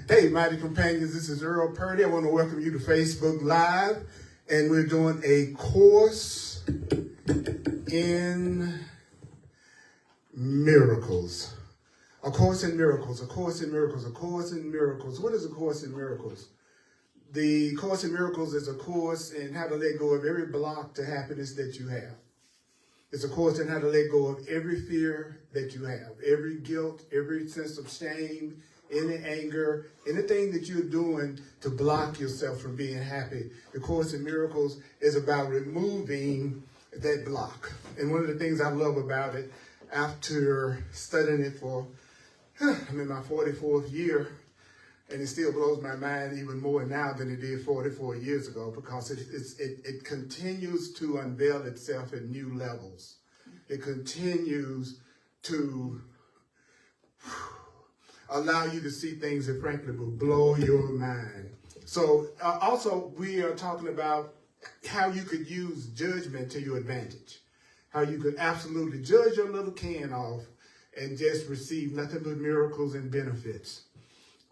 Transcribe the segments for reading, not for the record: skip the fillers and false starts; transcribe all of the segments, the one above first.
Hey, mighty companions, this is Earl Purdy. I want to welcome you to Facebook Live, and we're doing a course in miracles. A course in miracles, a course in miracles, a course in miracles. What is a course in miracles? The Course in Miracles is a course in how to let go of every block to happiness that you have. It's a course in how to let go of every fear that you have, every guilt, every sense of shame, any anger, anything that you're doing to block yourself from being happy. The Course in Miracles is about removing that block. And one of the things I love about it, after studying it for, I'm in my 44th year, and it still blows my mind even more now than it did 44 years ago, because it continues to unveil itself at new levels. It continues to allow you to see things that frankly will blow your mind. So also we are talking about how you could use judgment to your advantage. How you could absolutely judge your little can off and just receive nothing but miracles and benefits.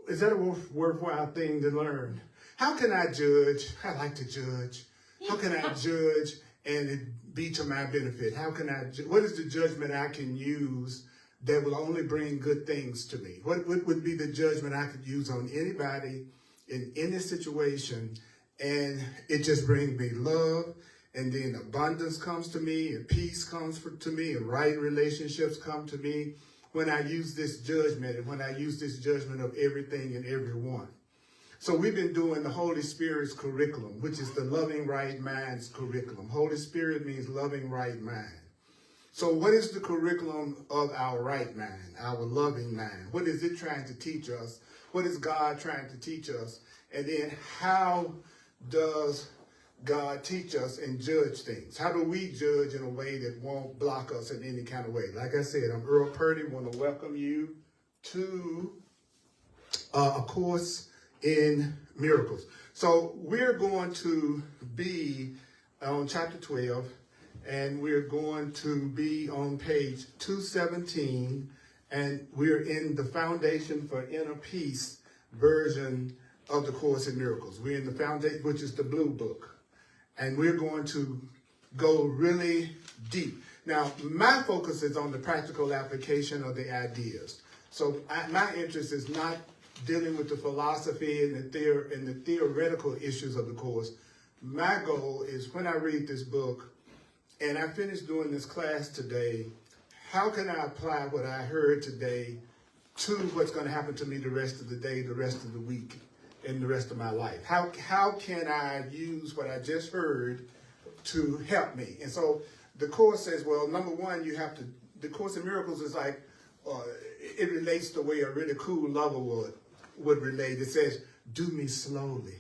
Is that a worthwhile thing to learn? How can I judge? I like to judge. How can I judge and it be to my benefit? How can I? What is the judgment I can use that will only bring good things to me? What would be the judgment I could use on anybody in any situation, and it just brings me love, and then abundance comes to me, and peace comes to me, and right relationships come to me when I use this judgment, and when I use this judgment of everything and everyone. So we've been doing the Holy Spirit's curriculum, which is the Loving Right Mind's curriculum. Holy Spirit means loving right mind. So what is the curriculum of our right mind, our loving mind? What is it trying to teach us? What is God trying to teach us? And then how does God teach us and judge things? How do we judge in a way that won't block us in any kind of way? Like I said, I'm Earl Purdy. I want to welcome you to a course in miracles. So we're going to be on chapter 12, and we're going to be on page 217, and we're in the Foundation for Inner Peace version of the Course in Miracles. We're in the Foundation, which is the blue book. And we're going to go really deep. Now, my focus is on the practical application of the ideas. So my interest is not dealing with the philosophy and the theoretical issues of the course. My goal is, when I read this book and I finish doing this class today, how can I apply what I heard today to what's going to happen to me the rest of the day, the rest of the week, in the rest of my life? How can I use what I just heard to help me? And so the Course says, well, number one, the Course in Miracles is like, it relates the way a really cool lover would relate. It says, do me slowly.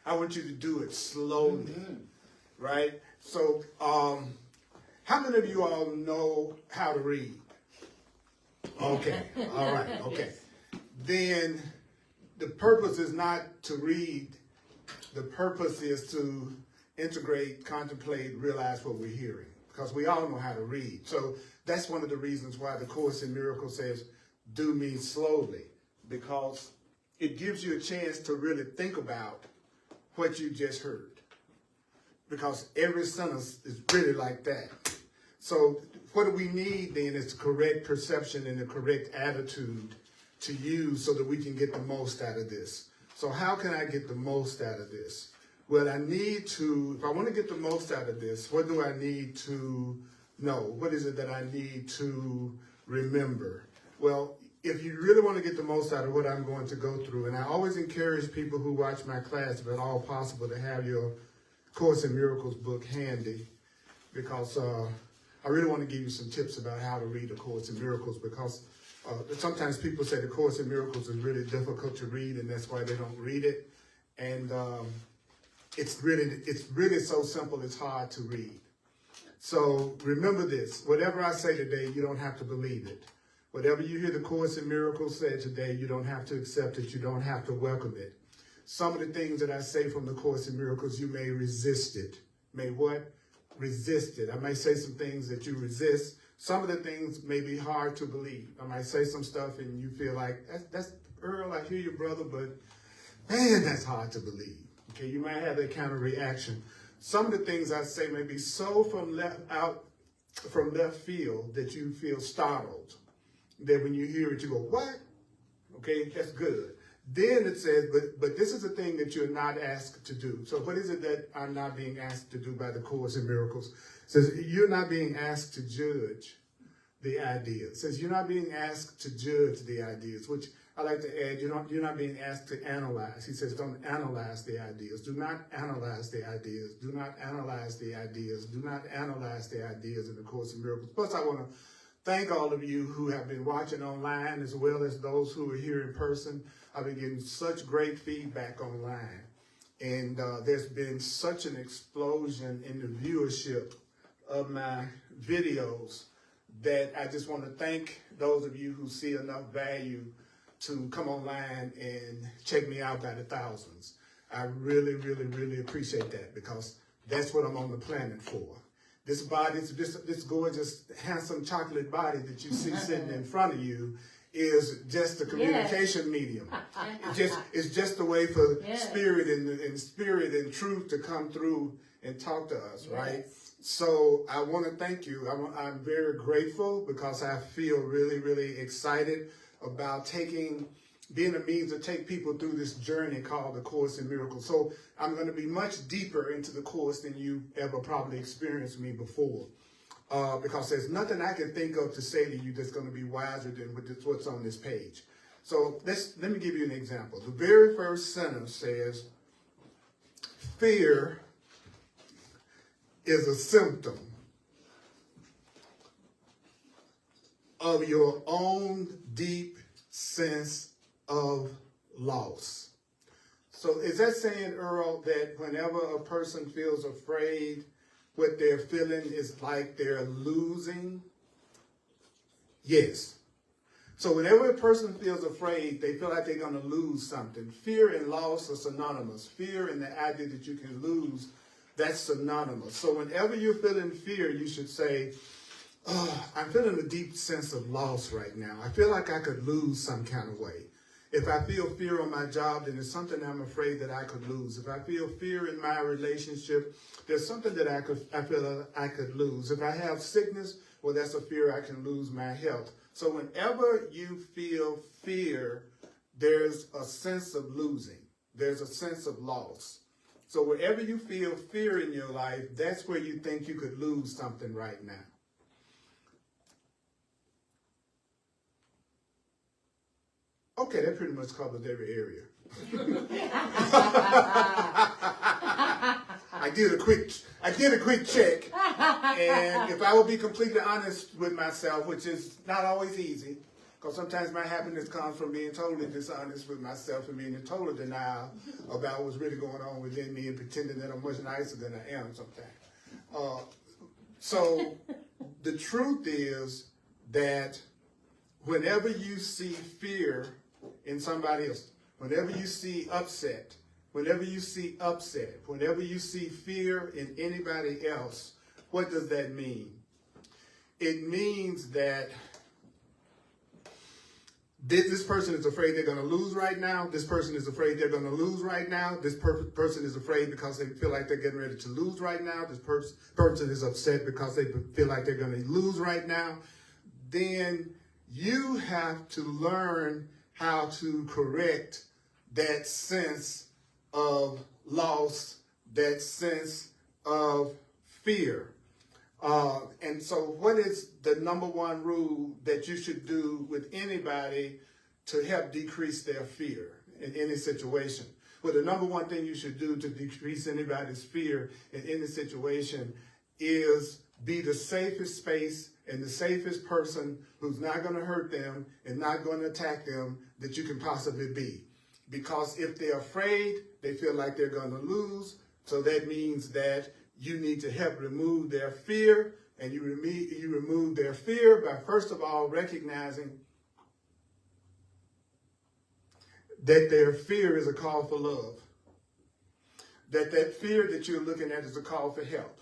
I want you to do it slowly, right? So how many of you all know how to read? Okay, all right, okay. Then the purpose is not to read. The purpose is to integrate, contemplate, realize what we're hearing, because we all know how to read. So that's one of the reasons why the Course in Miracles says, do me slowly, because it gives you a chance to really think about what you just heard, because every sentence is really like that. So what do we need then is the correct perception and the correct attitude to use so that we can get the most out of this. So how can I get the most out of this? Well, I need to, if I want to get the most out of this, what do I need to know? What is it that I need to remember? Well, if you really want to get the most out of what I'm going to go through, and I always encourage people who watch my class, if at all possible, to have your Course in Miracles book handy, because I really want to give you some tips about how to read a Course in Miracles, because sometimes people say the Course in Miracles is really difficult to read, and that's why they don't read it. And it's really so simple, it's hard to read. So remember this, whatever I say today, you don't have to believe it. Whatever you hear the Course in Miracles say today, you don't have to accept it, you don't have to welcome it. Some of the things that I say from the Course in Miracles, you may resist it. May what? Resist it. I may say some things that you resist. some of the things may be hard to believe. I might say some stuff and you feel like, that's Earl, I hear you, brother, but man, that's hard to believe. Okay, you might have that kind of reaction. Some of the things I say may be so from left field that you feel startled. That when you hear it, you go, what? Okay, that's good. Then it says, but this is a thing that you're not asked to do. So what is it that I'm not being asked to do by the Course in Miracles? It says you're not being asked to judge the ideas. It says you're not being asked to judge the ideas, which I like to add, you're not being asked to analyze. He says don't analyze the ideas. Do not analyze the ideas. Do not analyze the ideas. Do not analyze the ideas in the Course in Miracles. Plus, I want to thank all of you who have been watching online as well as those who are here in person. I've been getting such great feedback online. And there's been such an explosion in the viewership of my videos that I just want to thank those of you who see enough value to come online and check me out by the thousands. I really, really, really appreciate that because that's what I'm on the planet for. This body, this gorgeous, handsome chocolate body that you see sitting in front of you is just a communication medium. It's just a way for spirit and truth to come through and talk to us, right? So I want to thank you. I'm very grateful because I feel really, really excited about being a means to take people through this journey called the Course in Miracles. So I'm going to be much deeper into the Course than you ever probably experienced me before. Because there's nothing I can think of to say to you that's going to be wiser than what's on this page. So let me give you an example. The very first sentence says, fear is a symptom of your own deep sense of loss. So is that saying, Earl, that whenever a person feels afraid, what they're feeling is like they're losing? Yes. So whenever a person feels afraid, they feel like they're going to lose something. Fear and loss are synonymous. Fear and the idea that you can lose, that's synonymous. So whenever you're feeling fear, you should say, oh, I'm feeling a deep sense of loss right now. I feel like I could lose some kind of way. If I feel fear on my job, then there's something I'm afraid that I could lose. If I feel fear in my relationship, there's something that I feel I could lose. If I have sickness, well, that's a fear I can lose my health. So whenever you feel fear, there's a sense of losing. There's a sense of loss. So wherever you feel fear in your life, that's where you think you could lose something right now. Okay, that pretty much covers every area. I did a quick check, and if I will be completely honest with myself, which is not always easy, because sometimes my happiness comes from being totally dishonest with myself and being in total denial about what's really going on within me and pretending that I'm much nicer than I am sometimes. So the truth is that whenever you see fear in somebody else, whenever you see upset, whenever you see fear in anybody else, what does that mean? It means that this person is afraid they're going to lose right now. This person is afraid they're going to lose right now. This person is afraid because they feel like they're getting ready to lose right now. This person is upset because they feel like they're going to lose right now. Then you have to learn how to correct that sense of loss, that sense of fear. And so what is the number one rule that you should do with anybody to help decrease their fear in any situation? Well, the number one thing you should do to decrease anybody's fear in any situation is be the safest space and the safest person who's not going to hurt them and not going to attack them that you can possibly be. Because if they're afraid, they feel like they're going to lose. So that means that you need to help remove their fear. And you remove their fear by, first of all, recognizing that their fear is a call for love. That fear that you're looking at is a call for help.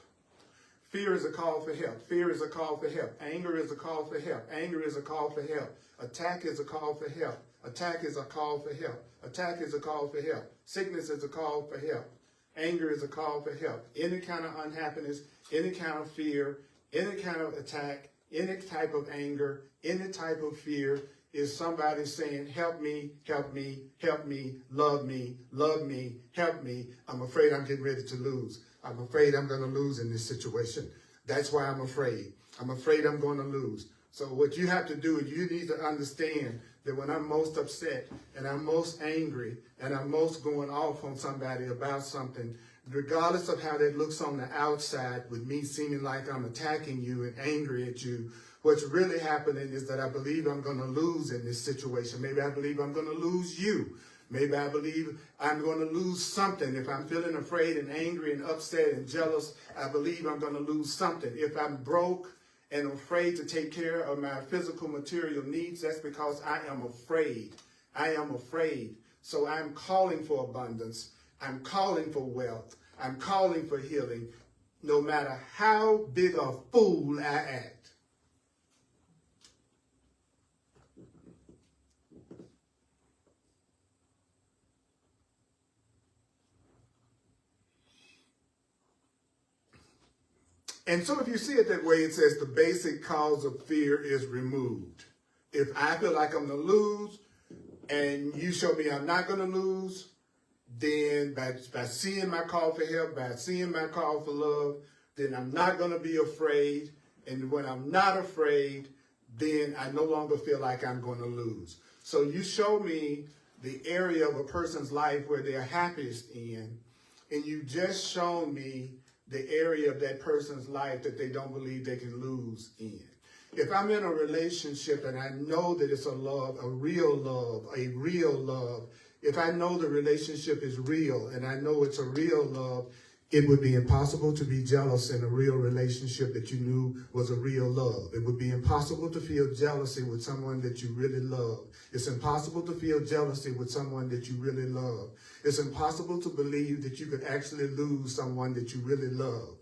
Fear is a call for help. Fear is a call for help. Anger is a call for help. Anger is a call for help. Attack is a call for help. Attack is a call for help. Attack is a call for help. Sickness is a call for help. Anger is a call for help. Any kind of unhappiness, any kind of fear, any kind of attack, any type of anger, any type of fear is somebody saying, help me, help me, help me, love me, help me. I'm afraid I'm getting ready to lose. I'm afraid I'm going to lose in this situation. That's why I'm afraid. I'm afraid I'm going to lose. So what you have to do is you need to understand that when I'm most upset and I'm most angry and I'm most going off on somebody about something, regardless of how that looks on the outside with me seeming like I'm attacking you and angry at you, what's really happening is that I believe I'm going to lose in this situation. Maybe I believe I'm going to lose you. Maybe I believe I'm going to lose something. If I'm feeling afraid and angry and upset and jealous, I believe I'm going to lose something. If I'm broke and afraid to take care of my physical material needs, that's because I am afraid. I am afraid. So I'm calling for abundance. I'm calling for wealth. I'm calling for healing, no matter how big a fool I act. And so if you see it that way, it says the basic cause of fear is removed. If I feel like I'm going to lose and you show me I'm not going to lose, then by seeing my call for help, by seeing my call for love, then I'm not going to be afraid. And when I'm not afraid, then I no longer feel like I'm going to lose. So you show me the area of a person's life where they're happiest in, and you just shown me the area of that person's life that they don't believe they can lose in. If I'm in a relationship and I know that it's a love, a real love, if I know the relationship is real and I know it's a real love, it would be impossible to be jealous in a real relationship that you knew was a real love. It would be impossible to feel jealousy with someone that you really love. It's impossible to feel jealousy with someone that you really love. It's impossible to believe that you could actually lose someone that you really love.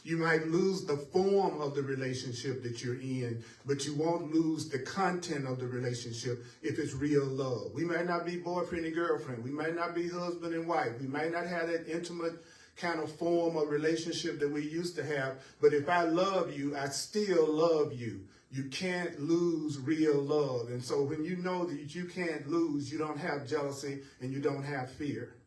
You might lose the form of the relationship that you're in, but you won't lose the content of the relationship if it's real love. We might not be boyfriend and girlfriend. We might not be husband and wife. We might not have that intimate kind of form of relationship that we used to have. But if I love you, I still love you. You can't lose real love. And so when you know that you can't lose, you don't have jealousy and you don't have fear.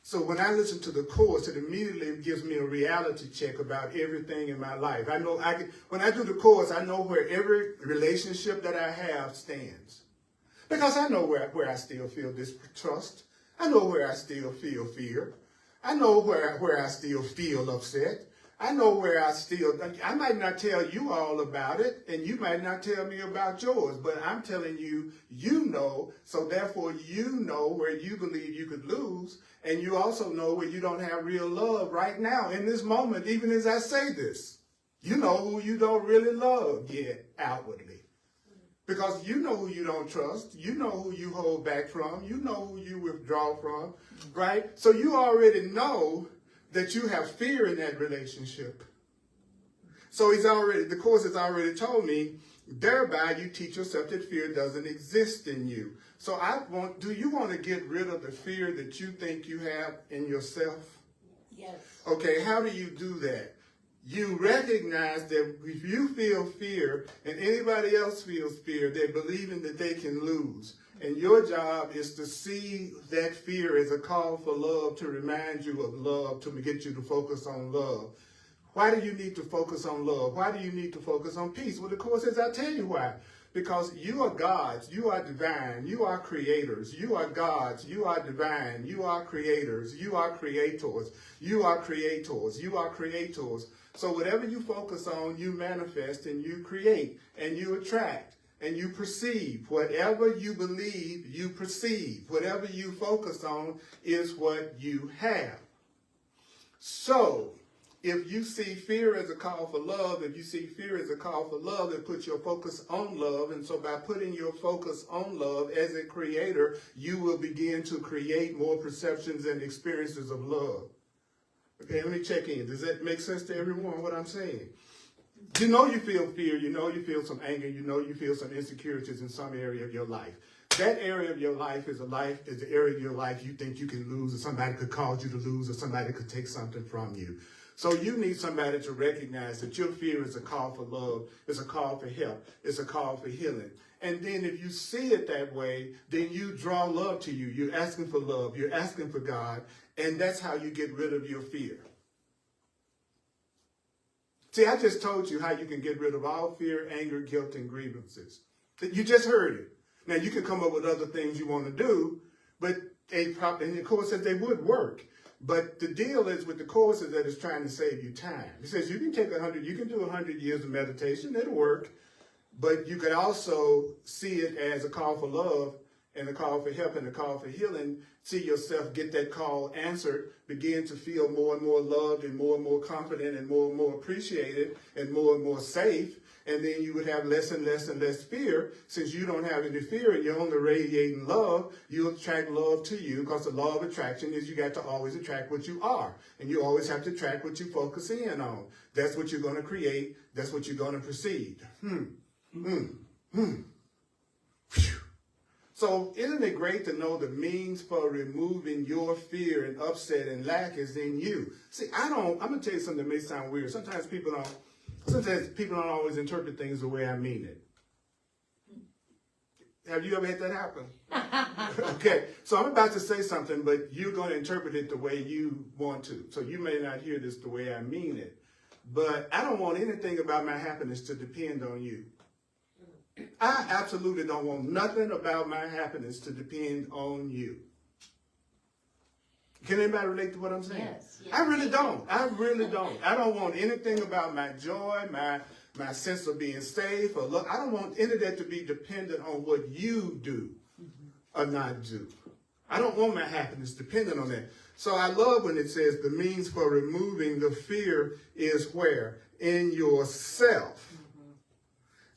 So when I listen to the course, it immediately gives me a reality check about everything in my life. I know when I do the course, I know where every relationship that I have stands. Because I know where I still feel distrust. I know where I still feel fear. I know where I still feel upset. I know where I might not tell you all about it, and you might not tell me about yours, but I'm telling you, you know, so therefore you know where you believe you could lose, and you also know where you don't have real love right now, in this moment, even as I say this. You know who you don't really love yet, outwardly. Because you know who you don't trust. You know who you hold back from. You know who you withdraw from, right? So you already know that you have fear in that relationship. So the course has already told me, thereby you teach yourself that fear doesn't exist in you. So do you want to get rid of the fear that you think you have in yourself? Yes. Okay, how do you do that? You recognize that if you feel fear and anybody else feels fear, they're believing that they can lose. And your job is to see that fear as a call for love, to remind you of love, to get you to focus on love. Why do you need to focus on love? Why do you need to focus on peace? Well, the course says, I'll tell you why. Because you are gods, you are divine, you are creators, you are gods, you are divine, you are creators, you are creators, you are creators, you are creators. So whatever you focus on, you manifest and you create and you attract and you perceive. Whatever you believe, you perceive. Whatever you focus on is what you have. So if you see fear as a call for love, if you see fear as a call for love, then put your focus on love. And so by putting your focus on love as a creator, you will begin to create more perceptions and experiences of love. Okay, let me check in. Does that make sense to everyone, what I'm saying? You know you feel fear, you know you feel some anger, you know you feel some insecurities in some area of your life. That area of your life is the area of your life you think you can lose, or somebody could cause you to lose, or somebody could take something from you. So you need somebody to recognize that your fear is a call for love, it's a call for help, it's a call for healing. And then if you see it that way, then you draw love to you. You're asking for love, you're asking for God, and that's how you get rid of your fear. See, I just told you how you can get rid of all fear, anger, guilt, and grievances. You just heard it. Now, you can come up with other things you want to do, but and the Course says they would work. But the deal is with the Course is that it's trying to save you time. It says you can take you can do 100 years of meditation, it'll work. But you could also see it as a call for love and a call for help and a call for healing. See yourself get that call answered, begin to feel more and more loved and more confident and more appreciated and more safe. And then you would have less and less fear. Since you don't have any fear and you're only radiating love, you'll attract love to you, because the law of attraction is you got to always attract what you are. And you always have to attract what you focus in on. That's what you're going to create. That's what you're going to perceive. So isn't it great to know the means for removing your fear and upset and lack is in you? See, I'm going to tell you something that may sound weird. Sometimes people don't always interpret things the way I mean it. Have you ever had that happen? Okay, so I'm about to say something, but you're going to interpret it the way you want to. So you may not hear this the way I mean it. But I don't want anything about my happiness to depend on you. I absolutely don't want nothing about my happiness to depend on you. Can anybody relate to what I'm saying? Yes. I really don't. I don't want anything about my joy, my sense of being safe or love. I don't want any of that to be dependent on what you do or not do. I don't want my happiness dependent on that. So I love when it says the means for removing the fear is where? In yourself.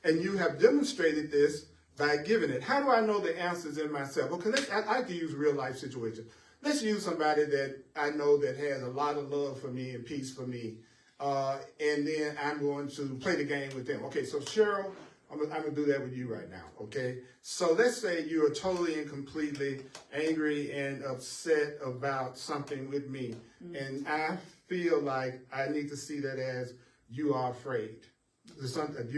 And you have demonstrated this by giving it. How do I know the answers in myself? Well, I can use a real life situation. Let's use somebody that I know that has a lot of love for me and peace for me. And then I'm going to play the game with them. Okay, so Cheryl, I'm going to do that with you right now, okay? So let's say you are totally and completely angry and upset about something with me. And I feel like I need to see that as you are afraid.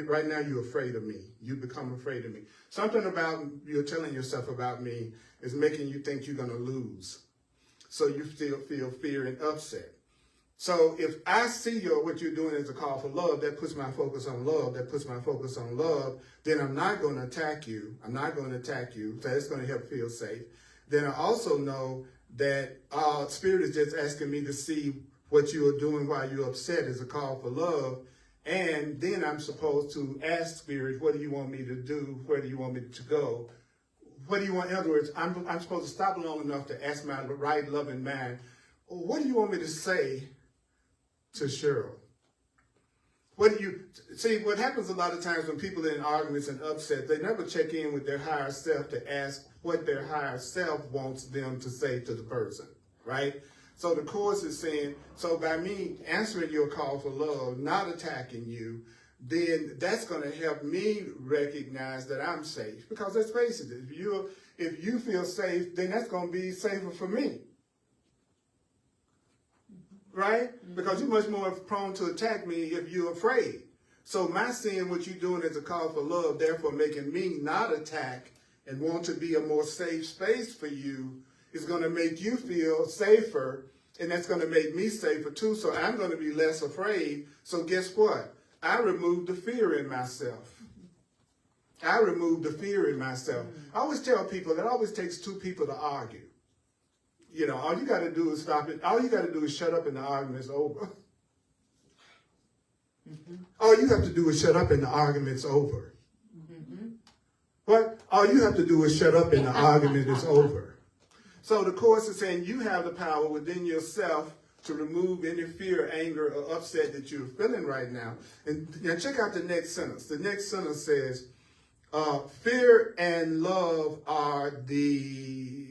Right now you're afraid of me. You become afraid of me. Something about you're telling yourself about me is making you think you're going to lose. So you still feel fear and upset. So if I see what you're doing as a call for love, that puts my focus on love, then I'm not going to attack you. So it's going to help feel safe. Then I also know that Spirit is just asking me to see what you are doing while you're upset is a call for love. And then I'm supposed to ask Spirit, what do you want me to do? Where do you want me to go? What do you want? In other words, I'm supposed to stop long enough to ask my right loving mind, what do you want me to say to Cheryl? What happens a lot of times when people are in arguments and upset, they never check in with their higher self to ask what their higher self wants them to say to the person, right? So the Course is saying, so by me answering your call for love, not attacking you, then that's going to help me recognize that I'm safe. Because let's face it, if you feel safe, then that's going to be safer for me. Right? Because you're much more prone to attack me if you're afraid. So my seeing what you're doing as a call for love, therefore making me not attack and want to be a more safe space for you, is going to make you feel safer, and that's going to make me safer too, so I'm going to be less afraid. So guess what? I removed the fear in myself. I always tell people that it always takes two people to argue. You know, all you got to do is stop it. All you got to do is shut up and the argument's over. All you have to do is shut up and the argument's over. What? All you have to do is shut up and the argument is over. So the Course is saying you have the power within yourself to remove any fear, anger, or upset that you're feeling right now. And now check out the next sentence. The next sentence says, fear and love are the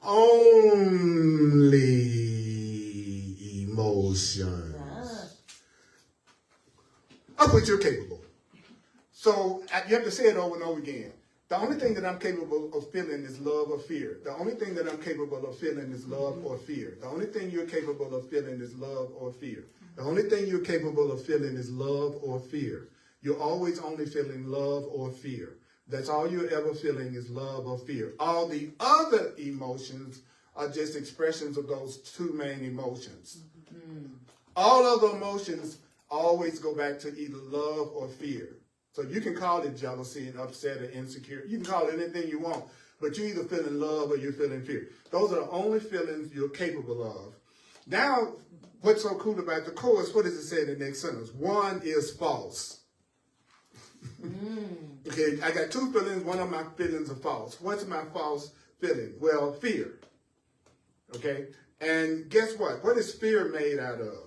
only emotions of which you're capable. So you have to say it over and over again. The only thing that I'm capable of feeling is love or fear. The only thing that I'm capable of feeling is love or fear. The only thing you're capable of feeling is love or fear. The only thing you're capable of feeling is love or fear. You're always only feeling love or fear. That's all you're ever feeling is love or fear. All the other emotions are just expressions of those two main emotions. All other emotions always go back to either love or fear. So you can call it jealousy and upset or insecure. You can call it anything you want, but you're either feeling love or you're feeling fear. Those are the only feelings you're capable of. Now, what's so cool about the chorus, what does it say in the next sentence? One is false. Okay, I got two feelings. One of my feelings are false. What's my false feeling? Well, fear. Okay, and guess what? What is fear made out of?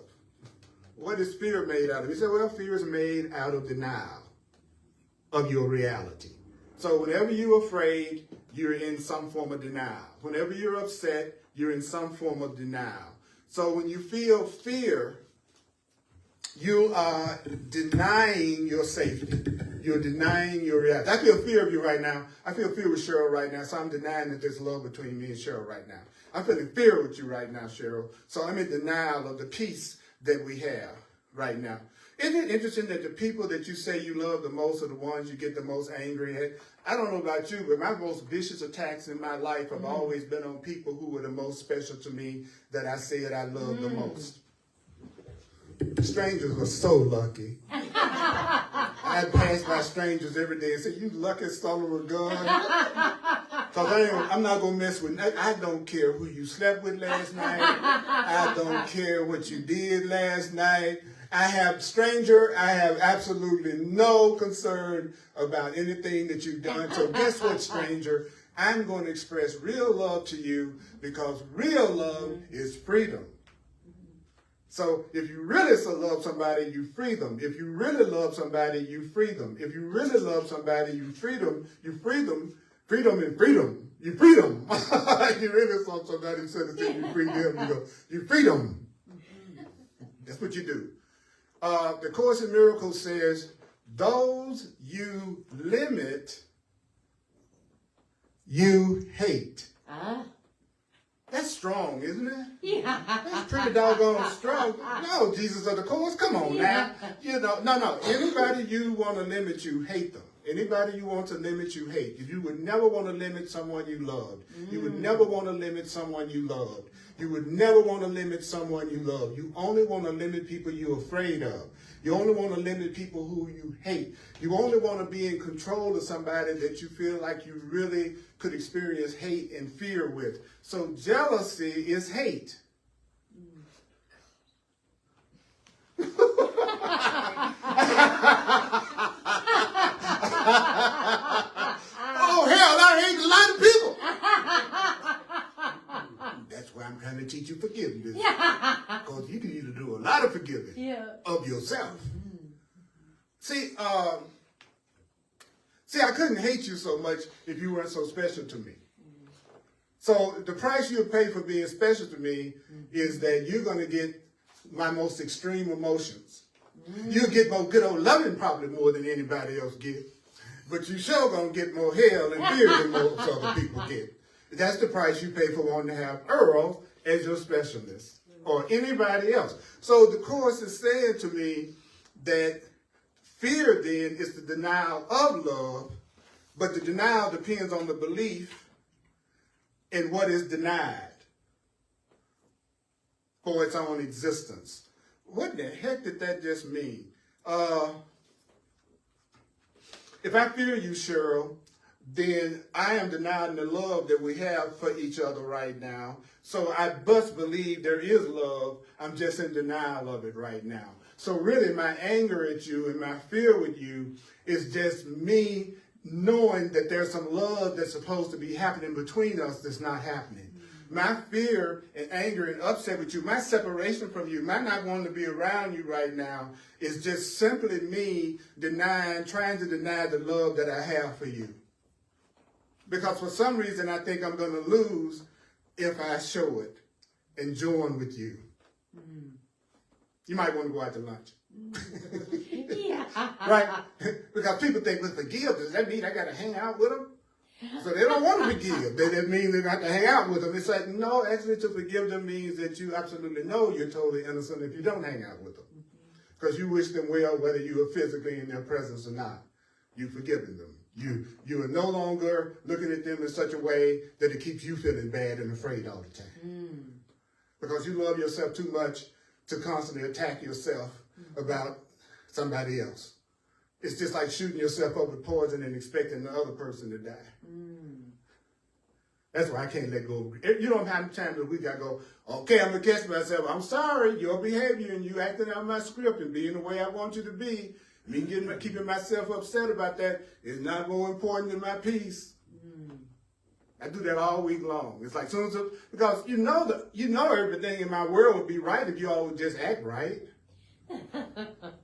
What is fear made out of? You say, well, fear is made out of denial of your reality. So whenever you're afraid, you're in some form of denial. Whenever you're upset, you're in some form of denial. So when you feel fear, you are denying your safety. You're denying your reality. I feel fear of you right now. I feel fear with Cheryl right now, so I'm denying that there's love between me and Cheryl right now. I'm feeling fear with you right now, Cheryl, so I'm in denial of the peace that we have right now. Isn't it interesting that the people that you say you love the most are the ones you get the most angry at? I don't know about you, but my most vicious attacks in my life have always been on people who were the most special to me that I said I love the most. Strangers were so lucky. I'd pass by strangers every day and say, you lucky son of a gun. Because I'm not going to mess with, I don't care who you slept with last night. I don't care what you did last night. I have absolutely no concern about anything that you've done. So guess what, stranger? I'm going to express real love to you because real love is freedom. So if you really love somebody, you free them. If you really love somebody, you free them. If you really love somebody, you free them. You free them. Freedom and freedom. You free them. You really love somebody, instead of saying you free them, you go, you free them. That's what you do. The Course in Miracles says, those you limit, you hate. That's strong, isn't it? Yeah. That's pretty doggone strong. No, Jesus of the Course, come on now. You know, no. Anybody you want to limit, you hate them. Anybody you want to limit, you hate. You would never want to limit someone you loved. You would never want to limit someone you loved. You would never want to limit someone you love. You only want to limit people you're afraid of. You only want to limit people who you hate. You only want to be in control of somebody that you feel like you really could experience hate and fear with. So jealousy is hate. Oh, hell, I hate a lot of people. That's why I'm trying to teach you forgiveness. Because you can either do a lot of forgiving of yourself. See, I couldn't hate you so much if you weren't so special to me. So the price you'll pay for being special to me is that you're going to get my most extreme emotions. You'll get more good old loving probably more than anybody else gets. But you sure going to get more hell and fear than most other people get. That's the price you pay for wanting to have Earl as your specialist or anybody else. So the Course is saying to me that fear then is the denial of love, but the denial depends on the belief in what is denied for its own existence. What the heck did that just mean? If I fear you, Cheryl, then I am denying the love that we have for each other right now. So I must believe there is love. I'm just in denial of it right now. So really my anger at you and my fear with you is just me knowing that there's some love that's supposed to be happening between us that's not happening. My fear and anger and upset with you, my separation from you, my not wanting to be around you right now is just simply me trying to deny the love that I have for you. Because for some reason I think I'm going to lose if I show it and join with you. You might want to go out to lunch. Yeah. Right? Because people think, well, forgive, does that mean I got to hang out with them? So they don't want to forgive. That means they got to hang out with them. It's like, no, actually to forgive them means that you absolutely know you're totally innocent if you don't hang out with them. Because you wish them well, whether you are physically in their presence or not. You've forgiven them. You are no longer looking at them in such a way that it keeps you feeling bad and afraid all the time. Because you love yourself too much to constantly attack yourself about somebody else. It's just like shooting yourself up with poison and expecting the other person to die. That's why I can't let go. You know how many times a week I go, okay, I'm going to catch myself. I'm sorry, your behavior and you acting out my script and being the way I want you to be. Me keeping myself upset about that is not more important than my peace. I do that all week long. It's like because you know everything in my world would be right if you all would just act right.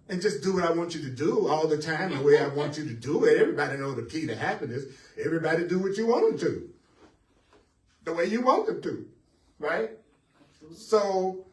And just do what I want you to do all the time the way I want you to do it. Everybody knows the key to happiness. Everybody do what you want them to. The way you want them to. Right? So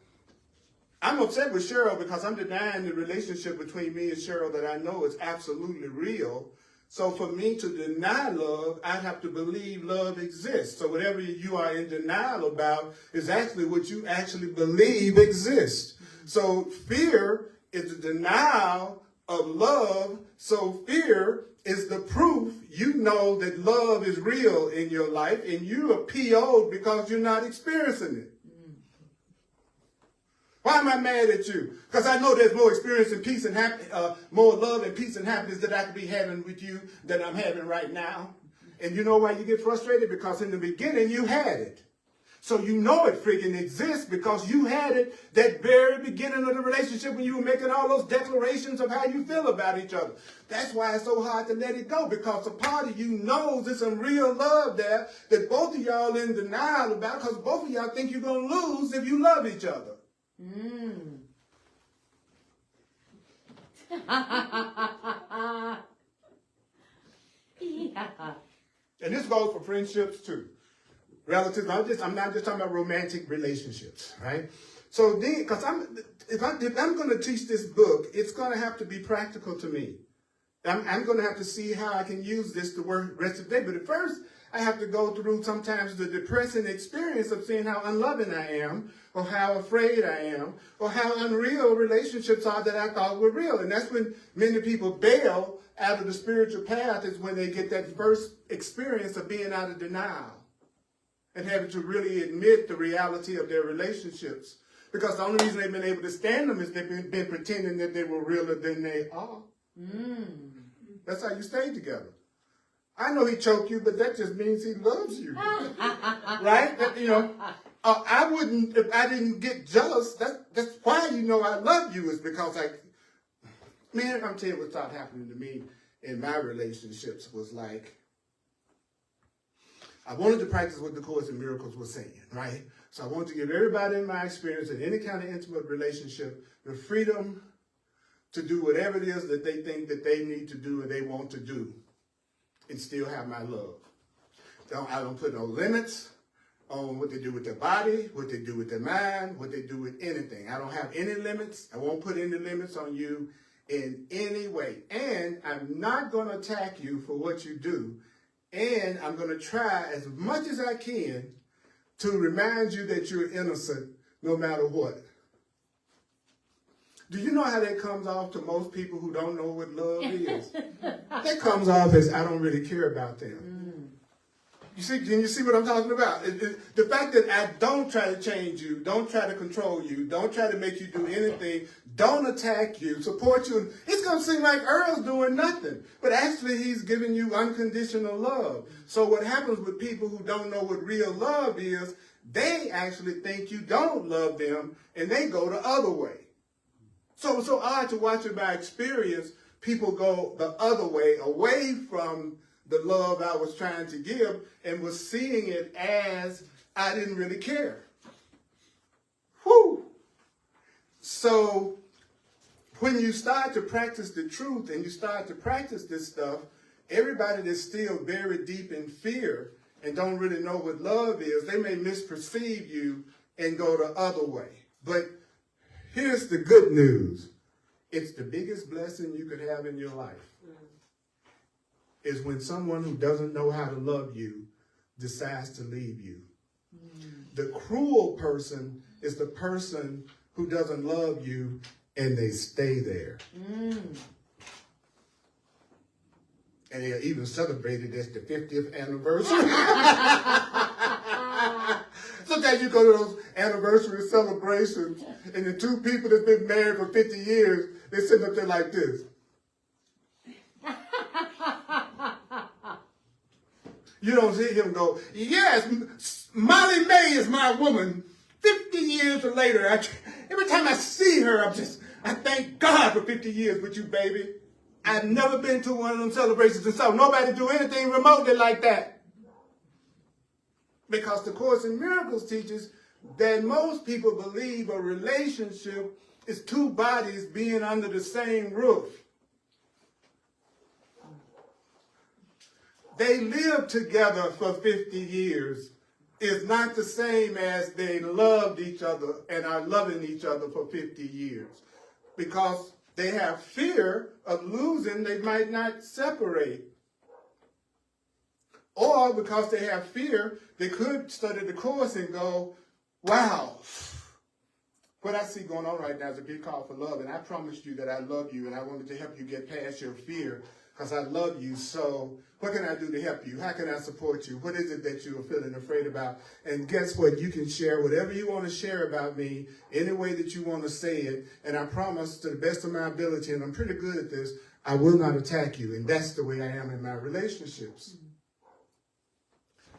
I'm upset with Cheryl because I'm denying the relationship between me and Cheryl that I know is absolutely real. So for me to deny love, I'd have to believe love exists. So whatever you are in denial about is actually what you actually believe exists. So fear is the denial of love. So fear is the proof you know that love is real in your life and you are PO'd because you're not experiencing it. Why am I mad at you? Because I know there's more experience and peace and more love and peace and happiness that I could be having with you than I'm having right now. And you know why you get frustrated? Because in the beginning you had it. So you know it freaking exists because you had it that very beginning of the relationship when you were making all those declarations of how you feel about each other. That's why it's so hard to let it go, because a part of you knows there's some real love there that both of y'all in denial about, because both of y'all think you're going to lose if you love each other. Yeah. And this goes for friendships too. Relatives. I'm not just talking about romantic relationships, right? So then, because if I'm going to teach this book, it's going to have to be practical to me. I'm going to have to see how I can use this to work the rest of the day. But at first, I have to go through sometimes the depressing experience of seeing how unloving I am, or how afraid I am, or how unreal relationships are that I thought were real. And that's when many people bail out of the spiritual path, is when they get that first experience of being out of denial and having to really admit the reality of their relationships. Because the only reason they've been able to stand them is they've been pretending that they were realer than they are. That's how you stay together. I know he choked you, but that just means he loves you. Right? I wouldn't, if I didn't get jealous, that's why you know I love you, is because I'm telling you what started happening to me in my relationships was like, I wanted to practice what the Course in Miracles was saying, right? So I wanted to give everybody in my experience in any kind of intimate relationship the freedom to do whatever it is that they think that they need to do and they want to do, and still have my love. I don't put no limits on what they do with their body, what they do with their mind, what they do with anything. I don't have any limits. I won't put any limits on you in any way. And I'm not going to attack you for what you do. And I'm going to try as much as I can to remind you that you're innocent no matter what. Do you know how that comes off to most people who don't know what love is? That comes off as, I don't really care about them. Can you see what I'm talking about? The fact that I don't try to change you, don't try to control you, don't try to make you do anything, don't attack you, support you. It's going to seem like Earl's doing nothing, but actually he's giving you unconditional love. So what happens with people who don't know what real love is, they actually think you don't love them, and they go the other way. So it's so odd to watch in my experience, people go the other way, away from the love I was trying to give, and was seeing it as I didn't really care. Whew. So when you start to practice the truth and you start to practice this stuff, everybody that's still very deep in fear and don't really know what love is, they may misperceive you and go the other way. But here's the good news. It's the biggest blessing you could have in your life. Is when someone who doesn't know how to love you decides to leave you. The cruel person is the person who doesn't love you and they stay there. And they even celebrated as the 50th anniversary. Sometimes you go to those anniversary celebrations and the two people that's been married for 50 years, they sit up there like this. You don't see him go, yes, Molly Mae is my woman. 50 years later, every time I see her, I thank God for 50 years with you, baby. I've never been to one of them celebrations and saw nobody do anything remotely like that. Because the Course in Miracles teaches that most people believe a relationship is two bodies being under the same roof. They lived together for 50 years. It's not the same as they loved each other and are loving each other for 50 years. Because they have fear of losing, they might not separate. Or because they have fear, they could study the Course and go, wow, what I see going on right now is a big call for love. And I promised you that I love you and I wanted to help you get past your fear because I love you. So what can I do to help you? How can I support you? What is it that you are feeling afraid about? And guess what? You can share whatever you want to share about me, any way that you want to say it. And I promise to the best of my ability, and I'm pretty good at this, I will not attack you. And that's the way I am in my relationships.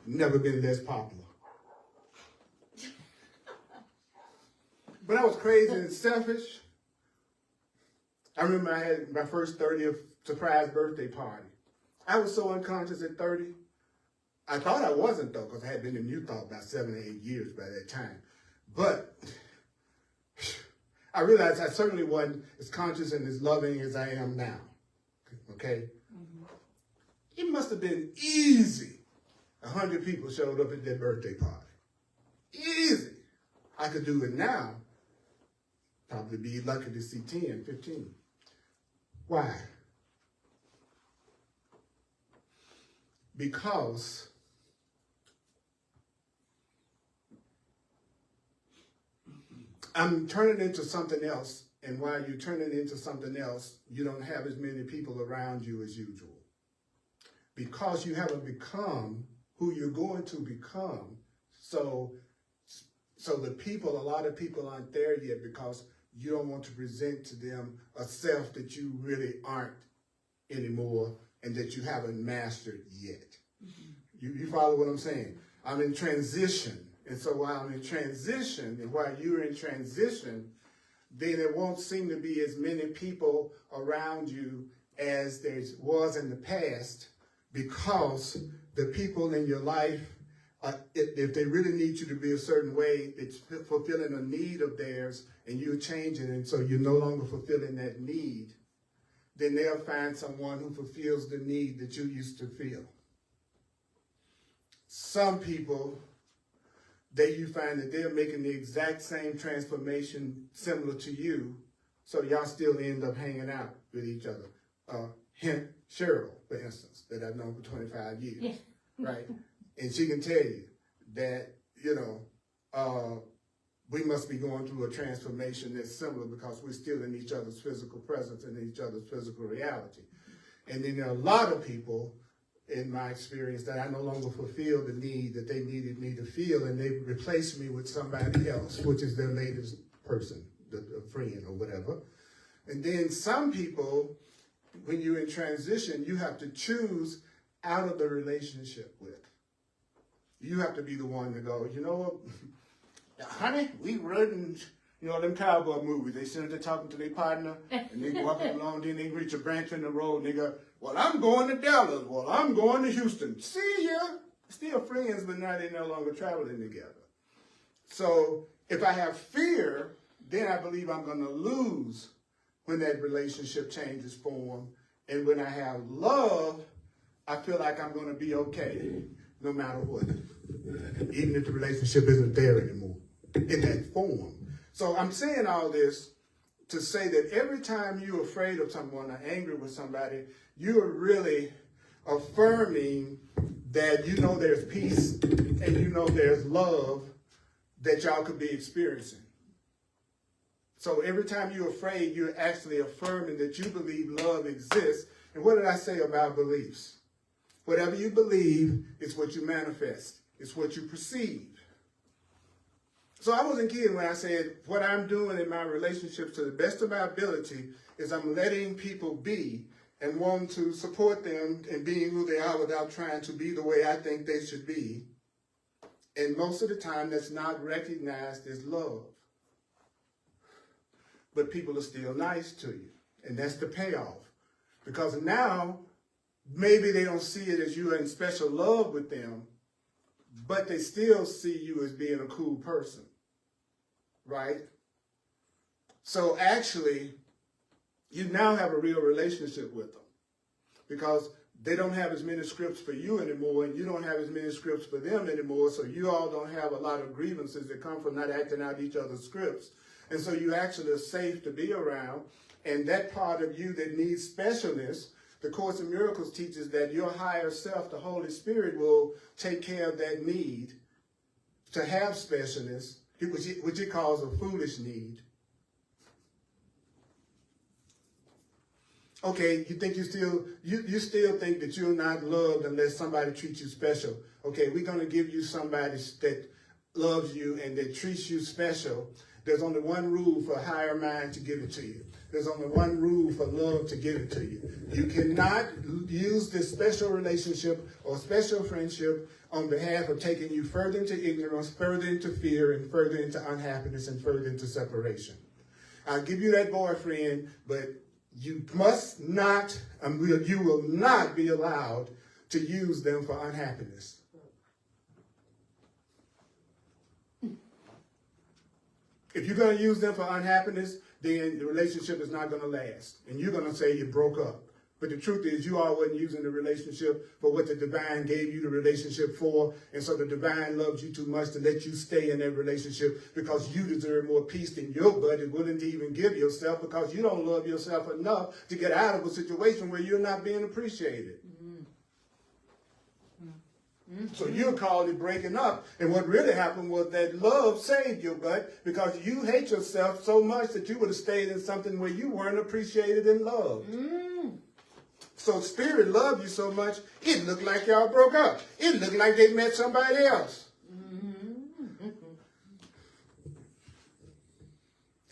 Never been less popular. But I was crazy and selfish. I remember I had my first 30th surprise birthday party. I was so unconscious at 30. I thought I wasn't, though, because I had been in Utah about 7 or 8 years by that time. But I realized I certainly wasn't as conscious and as loving as I am now. Okay? Mm-hmm. It must have been easy. 100 people showed up at that birthday party. Easy. I could do it now. Probably be lucky to see 10, 15. Why? Because I'm turning into something else, and while you're turning into something else, you don't have as many people around you as usual. Because you haven't become who you're going to become. So the people, a lot of people aren't there yet because you don't want to present to them a self that you really aren't anymore and that you haven't mastered yet. Mm-hmm. You follow what I'm saying? I'm in transition. And so while I'm in transition, and while you're in transition, then there won't seem to be as many people around you as there was in the past, because the people in your life, if they really need you to be a certain way, it's fulfilling a need of theirs, and you're changing, and so you're no longer fulfilling that need, then they'll find someone who fulfills the need that you used to feel. Some people, you find that they're making the exact same transformation similar to you, so y'all still end up hanging out with each other. Hint, Cheryl, for instance, that I've known for 25 years, yeah. Right? And she can tell you that, we must be going through a transformation that's similar because we're still in each other's physical presence and each other's physical reality. And then there are a lot of people, in my experience, that I no longer fulfill the need that they needed me to feel, and they replace me with somebody else, which is their latest person, a friend or whatever. And then some people, when you're in transition, you have to choose out of the relationship with. You have to be the one to go, you know what, honey, we running, them cowboy movies. They sit there talking to their partner, and they walking along, then they reach a branch in the road, and they go, well, I'm going to Dallas. Well, I'm going to Houston. See ya. Still friends, but now they're no longer traveling together. So if I have fear, then I believe I'm going to lose when that relationship changes form. And when I have love, I feel like I'm going to be okay no matter what. Even if the relationship isn't there anymore in that form. So I'm saying all this to say that every time you're afraid of someone or angry with somebody, you're really affirming that you know there's peace and you know there's love that y'all could be experiencing. So every time you're afraid, you're actually affirming that you believe love exists. And what did I say about beliefs? Whatever you believe is what you manifest. It's what you perceive. So I wasn't kidding when I said what I'm doing in my relationships to the best of my ability is I'm letting people be and want to support them in being who they are without trying to be the way I think they should be. And most of the time that's not recognized as love. But people are still nice to you. And that's the payoff. Because now, maybe they don't see it as you are in special love with them, but they still see you as being a cool person. Right? So actually, you now have a real relationship with them. Because they don't have as many scripts for you anymore, and you don't have as many scripts for them anymore, so you all don't have a lot of grievances that come from not acting out each other's scripts. And so you actually are safe to be around. And that part of you that needs specialness, the Course in Miracles teaches that your higher self, the Holy Spirit, will take care of that need to have specialness, which it calls a foolish need. Okay, you think you still think that you're not loved unless somebody treats you special. Okay, we're going to give you somebody that loves you and that treats you special. There's only one rule for a higher mind to give it to you. There's only one rule for love to give it to you. You cannot use this special relationship or special friendship on behalf of taking you further into ignorance, further into fear, and further into unhappiness, and further into separation. I'll give you that boyfriend, but you must not, you will not be allowed to use them for unhappiness. If you're going to use them for unhappiness, then the relationship is not going to last. And you're going to say you broke up. But the truth is you all wasn't using the relationship for what the divine gave you the relationship for. And so the divine loves you too much to let you stay in that relationship because you deserve more peace than your buddy is willing to even give yourself because you don't love yourself enough to get out of a situation where you're not being appreciated. So you called it breaking up. And what really happened was that love saved your butt because you hate yourself so much that you would have stayed in something where you weren't appreciated and loved. So Spirit loved you so much, it looked like y'all broke up. It looked like they met somebody else.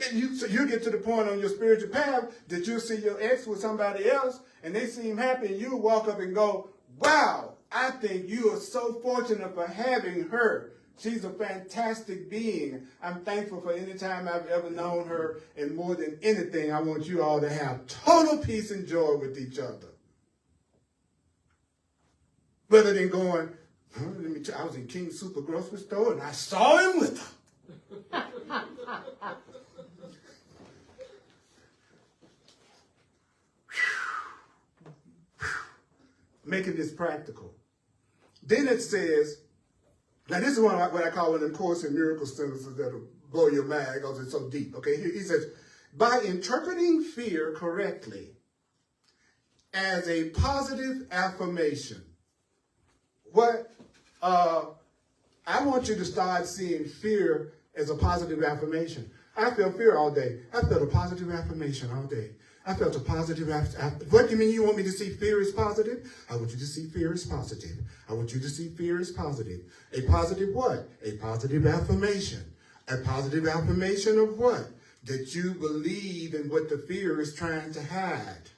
And so you get to the point on your spiritual path that you see your ex with somebody else and they seem happy and you walk up and go, wow, I think you are so fortunate for having her. She's a fantastic being. I'm thankful for any time I've ever known her. And more than anything, I want you all to have total peace and joy with each other. Rather than going, I was in King's Super Grocery Store and I saw him with her. Making this practical. Then it says, now this is what I call one of them Course in Miracles sentences that'll blow your mind because it's so deep. Okay, he says, by interpreting fear correctly as a positive affirmation, I want you to start seeing fear as a positive affirmation. I feel fear all day. I felt a positive affirmation all day. I felt a positive what do you mean you want me to see fear as positive? I want you to see fear as positive. I want you to see fear as positive. A positive what? A positive affirmation. A positive affirmation of what? That you believe in what the fear is trying to hide.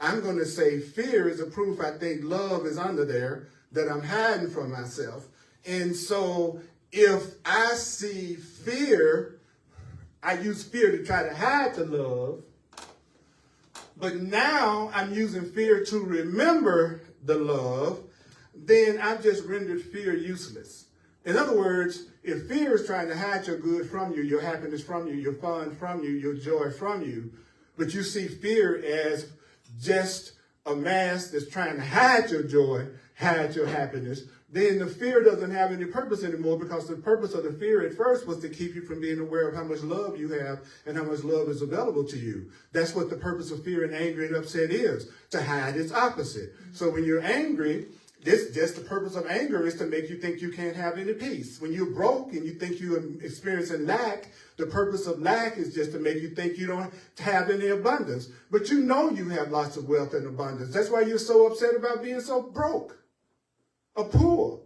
I'm going to say fear is a proof I think love is under there that I'm hiding from myself. And so if I see fear, I use fear to try to hide the love. But now I'm using fear to remember the love, then I've just rendered fear useless. In other words, if fear is trying to hide your good from you, your happiness from you, your fun from you, your joy from you, but you see fear as just a mask that's trying to hide your joy, hide your happiness, then the fear doesn't have any purpose anymore, because the purpose of the fear at first was to keep you from being aware of how much love you have and how much love is available to you. That's what the purpose of fear and anger and upset is, to hide its opposite. So when you're angry, the purpose of anger is to make you think you can't have any peace. When you're broke and you think you're experiencing lack, the purpose of lack is just to make you think you don't have any abundance. But you know you have lots of wealth and abundance. That's why you're so upset about being so broke or poor.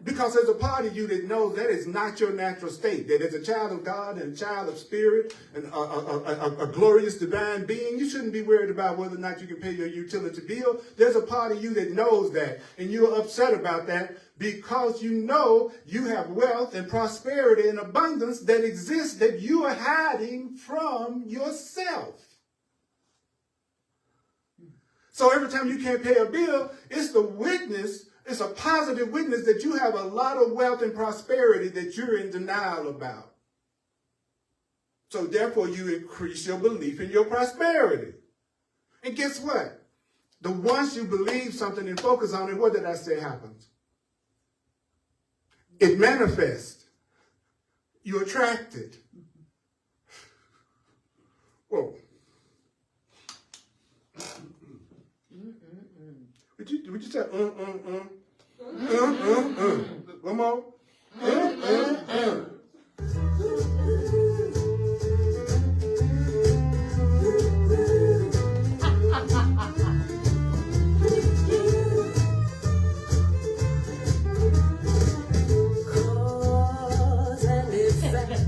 Because there's a part of you that knows that is not your natural state. That as a child of God and a child of spirit and a glorious divine being, you shouldn't be worried about whether or not you can pay your utility bill. There's a part of you that knows that, and you're upset about that because you know you have wealth and prosperity and abundance that exists that you are hiding from yourself. So every time you can't pay a bill, it's the witness. It's a positive witness that you have a lot of wealth and prosperity that you're in denial about. So therefore, you increase your belief in your prosperity. And guess what? Once you believe something and focus on it, what did I say happens? It manifests. You attract it. Whoa. Would you say, One more. Cause and effect.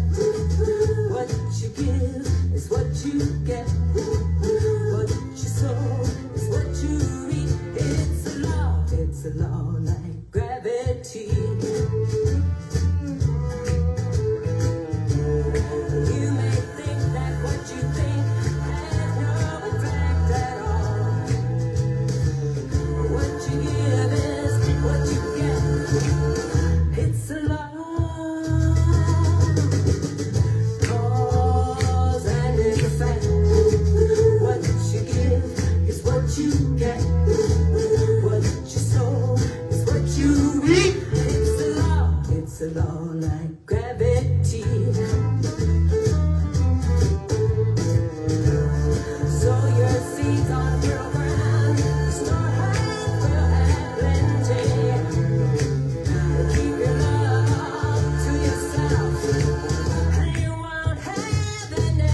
What you give is what you get. What you sow is what you reap. It's a law like gravity. You may think that what you think has no effect at all. What you give is what you get. It's a law. Cause and effect. What you give is what you get. What you sow is what you reap. It's a law like gravity. Sow your seeds on fertile ground. Storehouse will have plenty. Keep your love to yourself, and you won't have any.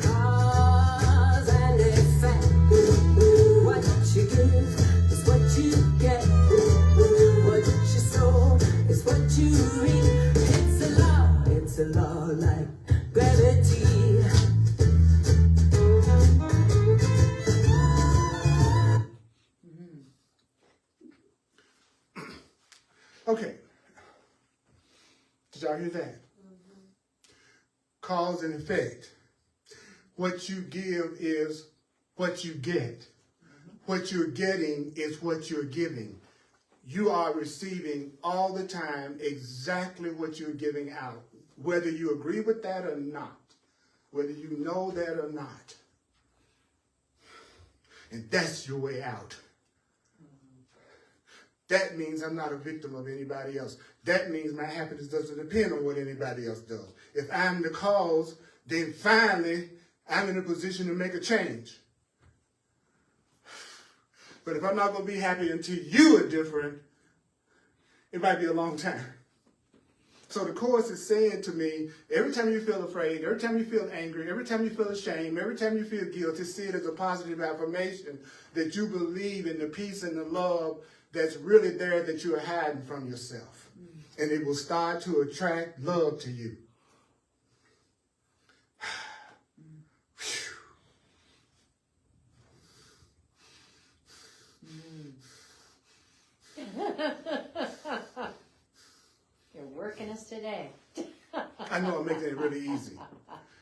Cause and effect. What you give is what you get. What you sow is what you reap. It's a law like gravity. Okay. Did y'all hear that? Cause and effect. What you give is what you get. What you're getting is what you're giving. You are receiving all the time exactly what you're giving out, whether you agree with that or not, whether you know that or not. And that's your way out. That means I'm not a victim of anybody else. That means my happiness doesn't depend on what anybody else does. If I'm the cause, then finally I'm in a position to make a change. But if I'm not going to be happy until you are different, it might be a long time. So the Course is saying to me, every time you feel afraid, every time you feel angry, every time you feel ashamed, every time you feel guilty, see it as a positive affirmation that you believe in the peace and the love that's really there that you are hiding from yourself. And it will start to attract love to you. You're working us today. I know I'm making it really easy.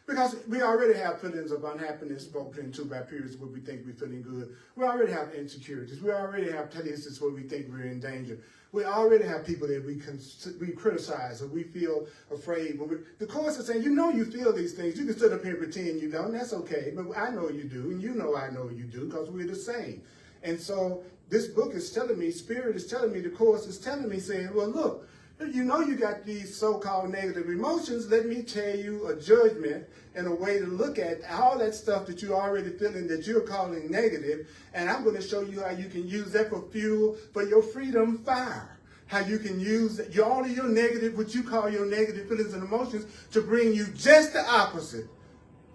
Because we already have feelings of unhappiness spoken to by periods where we think we're feeling good. We already have insecurities. We already have places where we think we're in danger. We already have people that we criticize or we feel afraid. The Course is saying, you know you feel these things. You can sit up here and pretend you don't. That's okay. But I know you do. And you know I know you do because we're the same. And so this book is telling me, Spirit is telling me, the Course is telling me, saying, well, look, you know you got these so-called negative emotions. Let me tell you a judgment and a way to look at all that stuff that you're already feeling that you're calling negative. And I'm going to show you how you can use that for fuel for your freedom fire. How you can use all of your negative, what you call your negative feelings and emotions, to bring you just the opposite.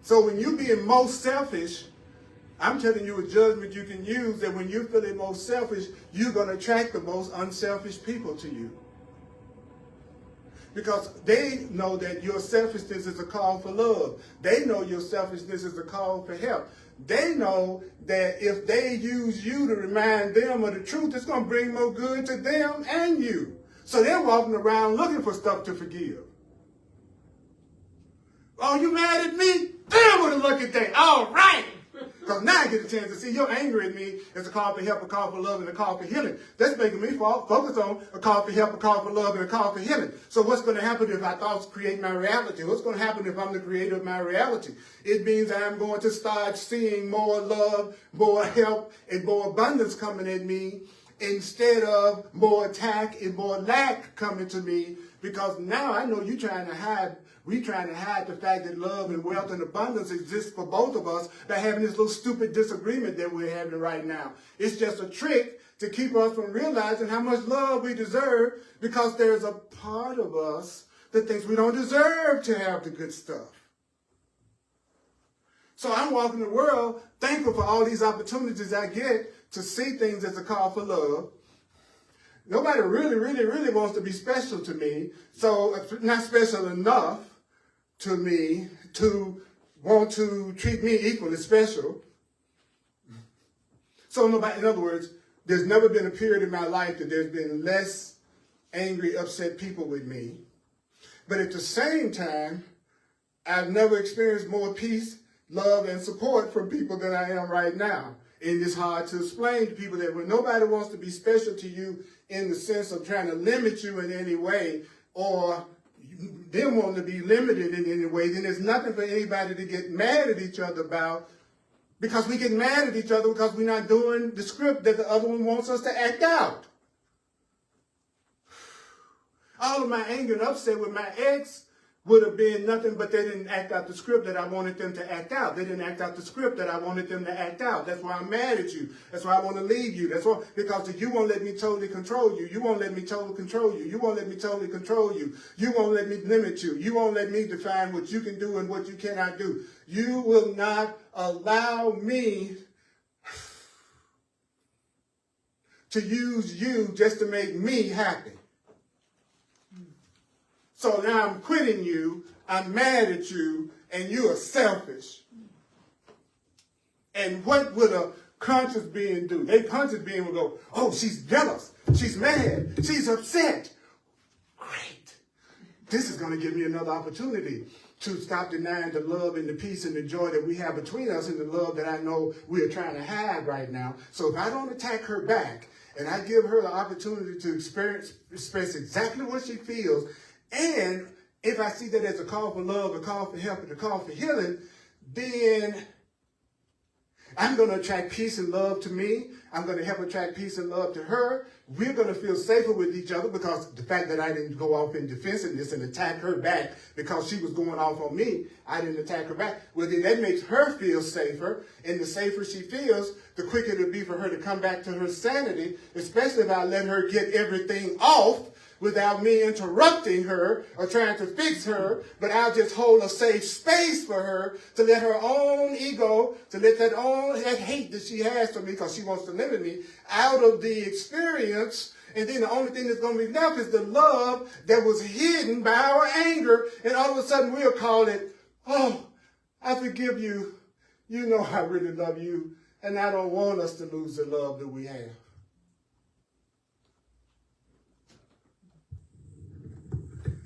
So when you're being most selfish, I'm telling you a judgment you can use, that when you're feeling most selfish, you're going to attract the most unselfish people to you. Because they know that your selfishness is a call for love. They know your selfishness is a call for help. They know that if they use you to remind them of the truth, it's going to bring more good to them and you. So they're walking around looking for stuff to forgive. Oh, you mad at me? Damn, what a lucky day. All right. Because now I get a chance to see your anger at me as a call for help, a call for love, and a call for healing. That's making me focus on a call for help, a call for love, and a call for healing. So what's going to happen if my thoughts create my reality? What's going to happen if I'm the creator of my reality? It means I'm going to start seeing more love, more help, and more abundance coming at me instead of more attack and more lack coming to me. Because now I know you're trying to hide. We're trying to hide the fact that love and wealth and abundance exists for both of us by having this little stupid disagreement that we're having right now. It's just a trick to keep us from realizing how much love we deserve, because there's a part of us that thinks we don't deserve to have the good stuff. So I'm walking the world thankful for all these opportunities I get to see things as a call for love. Nobody really wants to be special to me, so not special enough to me to want to treat me equally special. So nobody, in other words, there's never been a period in my life that there's been less angry, upset people with me. But at the same time, I've never experienced more peace, love, and support from people than I am right now. And it's hard to explain to people that when nobody wants to be special to you in the sense of trying to limit you in any way, or them wanting to be limited in any way, then there's nothing for anybody to get mad at each other about, because we get mad at each other because we're not doing the script that the other one wants us to act out. All of my anger and upset with my ex would have been nothing, but they didn't act out the script that I wanted them to act out. They didn't act out the script that I wanted them to act out. That's why I'm mad at you. That's why I want to leave you. That's why, because you won't let me totally control you. You won't let me totally control you. You won't let me totally control you. You won't let me limit you. You won't let me define what you can do and what you cannot do. You will not allow me to use you just to make me happy. So now I'm quitting you, I'm mad at you, and you are selfish. And what would a conscious being do? A conscious being would go, oh, she's jealous, she's mad, she's upset. Great. This is going to give me another opportunity to stop denying the love and the peace and the joy that we have between us, and the love that I know we are trying to hide right now. So if I don't attack her back, and I give her the opportunity to express exactly what she feels, and if I see that as a call for love, a call for help, and a call for healing, then I'm going to attract peace and love to me. I'm going to help attract peace and love to her. We're going to feel safer with each other, because the fact that I didn't go off in defensiveness and attack her back because she was going off on me, I didn't attack her back. Well, then that makes her feel safer, and the safer she feels, the quicker it'll be for her to come back to her sanity, especially if I let her get everything off without me interrupting her or trying to fix her, but I'll just hold a safe space for her to let her own ego, to let that hate that she has for me because she wants to limit me, out of the experience. And then the only thing that's going to be left is the love that was hidden by our anger. And all of a sudden we'll call it, oh, I forgive you. You know I really love you. And I don't want us to lose the love that we have.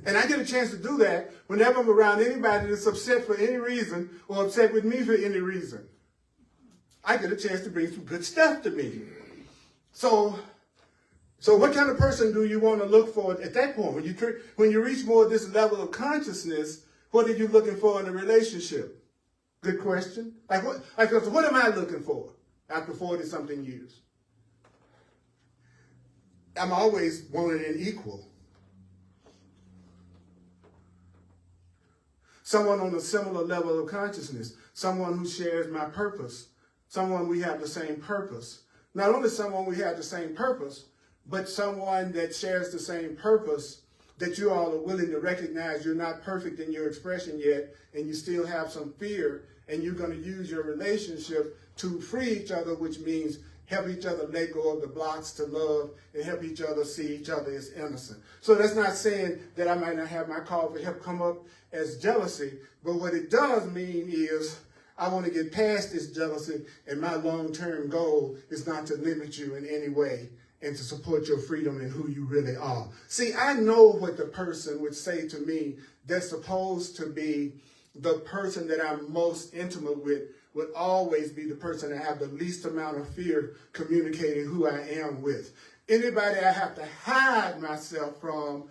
And I get a chance to do that whenever I'm around anybody that's upset for any reason or upset with me for any reason. I get a chance to bring some good stuff to me. So what kind of person do you want to look for at that point? When you reach more of this level of consciousness, what are you looking for in a relationship? Good question. What am I looking for after 40-something years? I'm always wanting an equal. Someone on a similar level of consciousness, someone who shares my purpose, someone we have the same purpose. Not only someone we have the same purpose, but someone that shares the same purpose, that you all are willing to recognize you're not perfect in your expression yet, and you still have some fear, and you're going to use your relationship to free each other, which means help each other let go of the blocks to love and help each other see each other as innocent. So that's not saying that I might not have my call for help come up as jealousy, but what it does mean is I want to get past this jealousy, and my long-term goal is not to limit you in any way and to support your freedom and who you really are. See, I know what the person would say to me that's supposed to be the person that I'm most intimate with, would always be the person that I have the least amount of fear communicating who I am with. Anybody I have to hide myself from,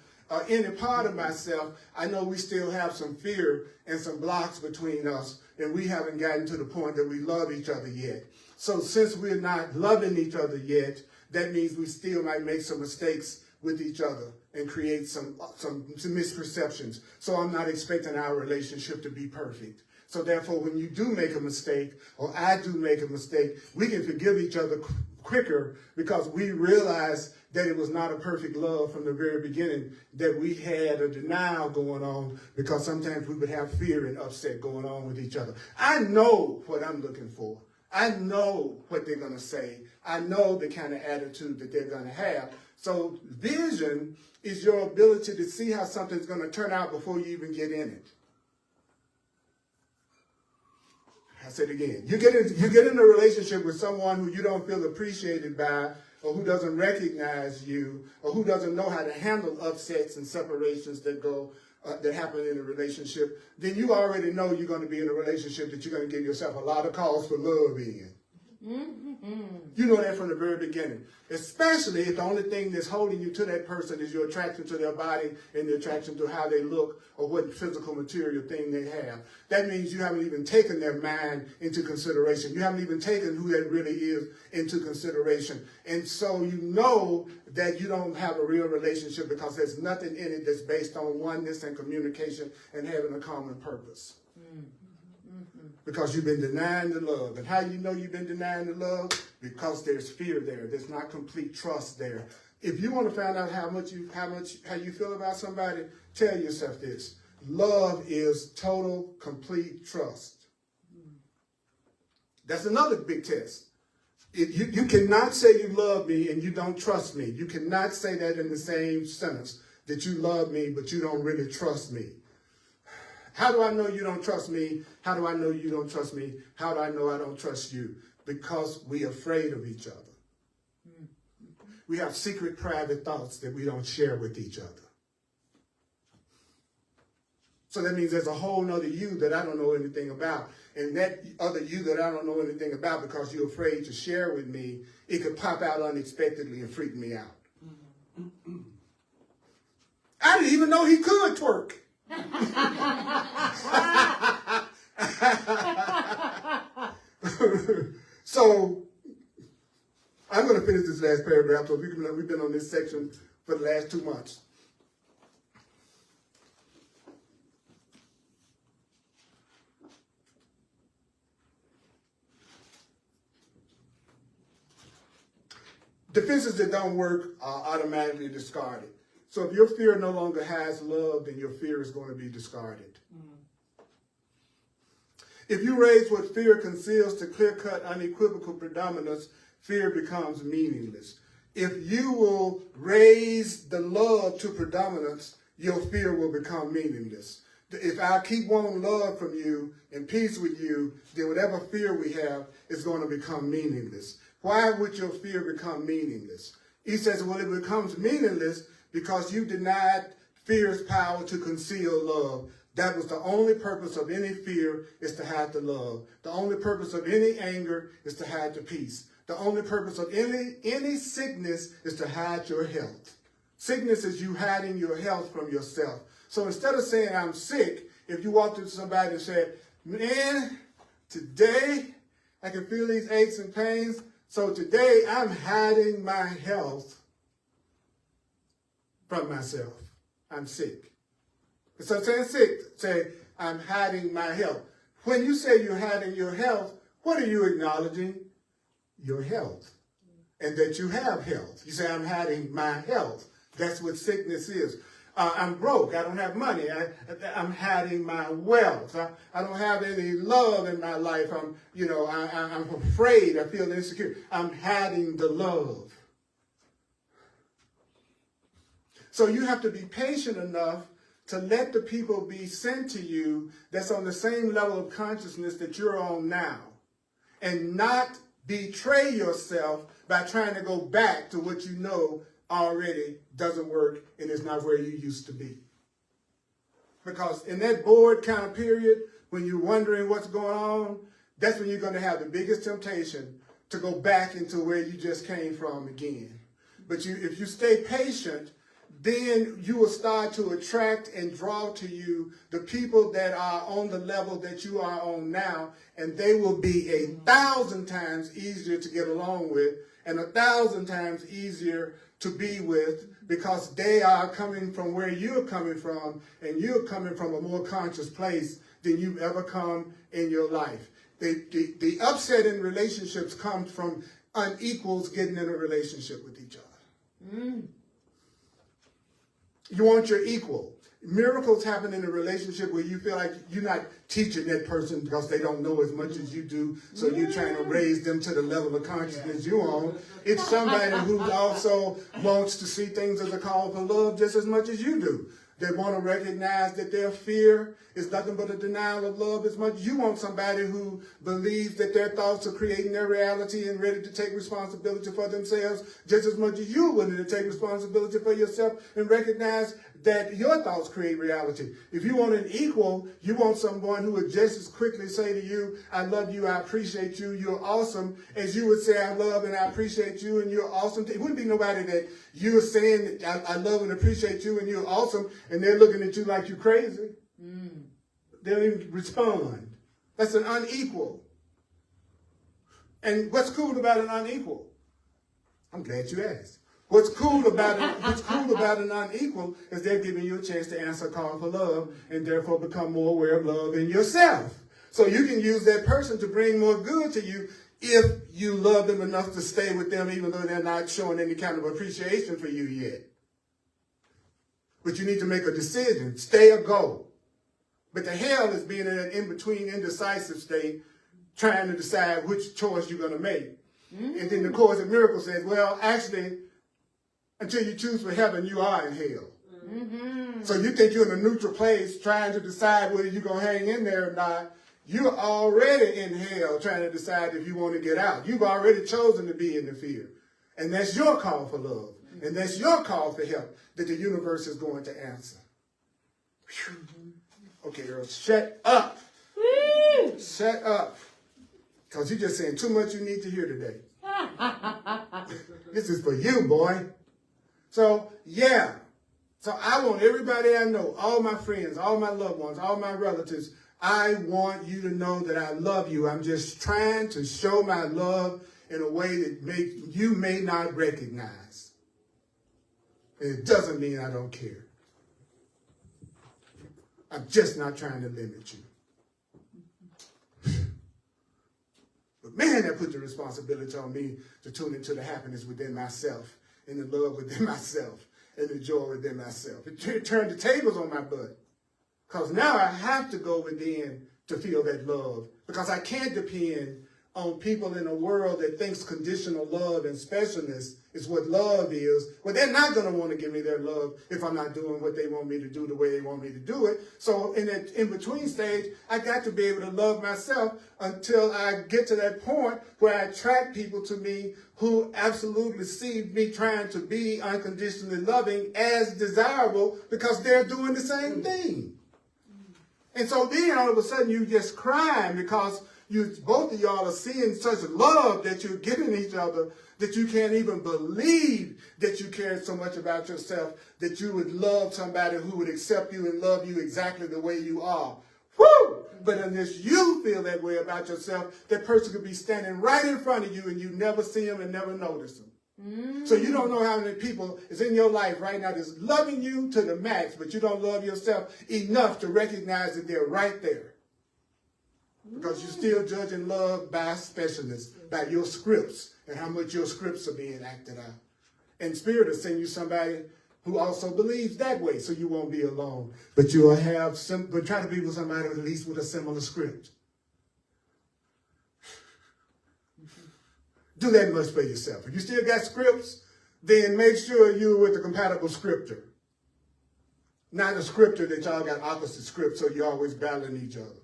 any part of myself, I know we still have some fear and some blocks between us, and we haven't gotten to the point that we love each other yet. So since we're not loving each other yet, that means we still might make some mistakes with each other and create some misperceptions. So I'm not expecting our relationship to be perfect. So therefore, when you do make a mistake, or I do make a mistake, we can forgive each other quicker because we realize that it was not a perfect love from the very beginning, that we had a denial going on because sometimes we would have fear and upset going on with each other. I know what I'm looking for. I know what they're going to say. I know the kind of attitude that they're going to have. So vision is your ability to see how something's going to turn out before you even get in it. I said it again. You get in a relationship with someone who you don't feel appreciated by, or who doesn't recognize you, or who doesn't know how to handle upsets and separations that happen in a relationship, then you already know you're going to be in a relationship that you're going to give yourself a lot of cause for love in. You know that from the very beginning. Especially if the only thing that's holding you to that person is your attraction to their body and the attraction to how they look or what physical material thing they have. That means you haven't even taken their mind into consideration. You haven't even taken who that really is into consideration. And so you know that you don't have a real relationship because there's nothing in it that's based on oneness and communication and having a common purpose. Because you've been denying the love. And how you know you've been denying the love? Because there's fear there. There's not complete trust there. If you want to find out how you feel about somebody, tell yourself this. Love is total, complete trust. That's another big test. You cannot say you love me and you don't trust me. You cannot say that in the same sentence, that you love me but you don't really trust me. How do I know you don't trust me? How do I know you don't trust me? How do I know I don't trust you? Because we're afraid of each other. We have secret, private thoughts that we don't share with each other. So that means there's a whole nother you that I don't know anything about. And that other you that I don't know anything about, because you're afraid to share with me, it could pop out unexpectedly and freak me out. I didn't even know he could twerk. So I'm going to finish this last paragraph. So we've been on this section for the last 2 months. Defenses that don't work are automatically discarded. So if your fear no longer has love, then your fear is going to be discarded. If you raise what fear conceals to clear-cut, unequivocal predominance, fear becomes meaningless. If you will raise the love to predominance, your fear will become meaningless. If I keep wanting love from you and peace with you, then whatever fear we have is going to become meaningless. Why would your fear become meaningless? He says, well, it becomes meaningless because you denied fear's power to conceal love. That was the only purpose of any fear, is to hide the love. The only purpose of any anger is to hide the peace. The only purpose of any sickness is to hide your health. Sickness is you hiding your health from yourself. So instead of saying I'm sick, if you walked up to somebody and said, man, today I can feel these aches and pains. So today I'm hiding my health from myself. I'm sick. So saying sick, say, I'm hiding my health. When you say you're hiding your health, what are you acknowledging? Your health. And that you have health. You say, I'm hiding my health. That's what sickness is. I'm broke. I don't have money. I'm hiding my wealth. I don't have any love in my life. I'm afraid. I feel insecure. I'm hiding the love. So you have to be patient enough to let the people be sent to you that's on the same level of consciousness that you're on now. And not betray yourself by trying to go back to what you know already doesn't work and is not where you used to be. Because in that bored kind of period, when you're wondering what's going on, that's when you're going to have the biggest temptation to go back into where you just came from again. But if you stay patient, then you will start to attract and draw to you the people that are on the level that you are on now, and they will be 1,000 times easier to get along with and 1,000 times easier to be with, because they are coming from where you're coming from, and you're coming from a more conscious place than you've ever come in your life. The upset in relationships comes from unequals getting in a relationship with each other. Mm. You want your equal. Miracles happen in a relationship where you feel like you're not teaching that person because they don't know as much as you do, so you're trying to raise them to the level of consciousness you're on. It's somebody who also wants to see things as a call for love just as much as you do. They want to recognize that their fear is nothing but a denial of love as much. You want somebody who believes that their thoughts are creating their reality and ready to take responsibility for themselves just as much as you're willing to take responsibility for yourself and recognize that your thoughts create reality. If you want an equal, you want someone who would just as quickly say to you, I love you, I appreciate you, you're awesome, as you would say, I love and I appreciate you and you're awesome. It wouldn't be nobody that you're saying, I love and appreciate you and you're awesome, and they're looking at you like you're crazy. Mm. They don't even respond. That's an unequal. And what's cool about an unequal? I'm glad you asked. What's cool about an unequal is they're giving you a chance to answer a call for love and therefore become more aware of love in yourself. So you can use that person to bring more good to you if you love them enough to stay with them even though they're not showing any kind of appreciation for you yet. But you need to make a decision, stay or go. But the hell is being in an in-between, indecisive state, trying to decide which choice you're going to make. Mm-hmm. And then the Course in Miracles says, well, actually, until you choose for heaven, you are in hell. Mm-hmm. So you think you're in a neutral place trying to decide whether you're going to hang in there or not. You're already in hell trying to decide if you want to get out. You've already chosen to be in the fear. And that's your call for love. Mm-hmm. And that's your call for help that the universe is going to answer. Mm-hmm. Okay, Earl, shut up. Woo! Shut up. Because you're just saying too much you need to hear today. This is for you, boy. So, yeah. So I want everybody I know, all my friends, all my loved ones, all my relatives, I want you to know that I love you. I'm just trying to show my love in a way that you may not recognize. And it doesn't mean I don't care. I'm just not trying to limit you. But man, that put the responsibility on me to tune into the happiness within myself and the love within myself and the joy within myself. It turned the tables on my butt. Because now I have to go within to feel that love. Because I can't depend on people in a world that thinks conditional love and specialness is what love is. Well, they're not going to want to give me their love if I'm not doing what they want me to do the way they want me to do it. So in that in-between stage, I got to be able to love myself until I get to that point where I attract people to me who absolutely see me trying to be unconditionally loving as desirable because they're doing the same thing. And so then all of a sudden you just crying because both of y'all are seeing such love that you're giving each other that you can't even believe that you care so much about yourself that you would love somebody who would accept you and love you exactly the way you are. Woo! But unless you feel that way about yourself, that person could be standing right in front of you and you never see him and never notice him. So you don't know how many people is in your life right now that's loving you to the max, but you don't love yourself enough to recognize that they're right there. Because you're still judging love by specialists, by your scripts, and how much your scripts are being acted out. And Spirit will send you somebody who also believes that way, so you won't be alone. But you will have but try to be with somebody at least with a similar script. Do that much for yourself. If you still got scripts, then make sure you're with a compatible scripter. Not a scripter that y'all got opposite scripts, so you're always battling each other.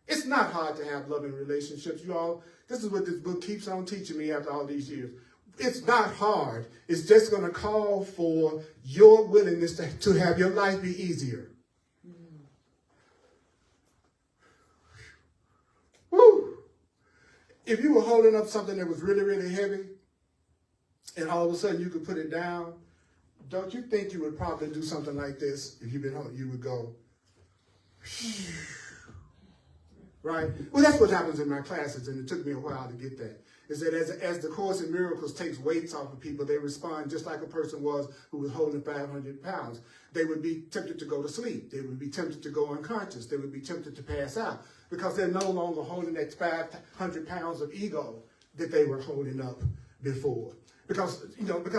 It's not hard to have loving relationships. You all, this is what this book keeps on teaching me after all these years. It's not hard. It's just going to call for your willingness to have your life be easier. Woo! If you were holding up something that was really, really heavy, and all of a sudden you could put it down, don't you think you would probably do something like this? If you've been holding, you would go, right? Well, that's what happens in my classes, and it took me a while to get that. Is that as the Course in Miracles takes weights off of people, they respond just like a person was who was holding 500 pounds. They would be tempted to go to sleep. They would be tempted to go unconscious. They would be tempted to pass out because they're no longer holding that 500 pounds of ego that they were holding up before. Because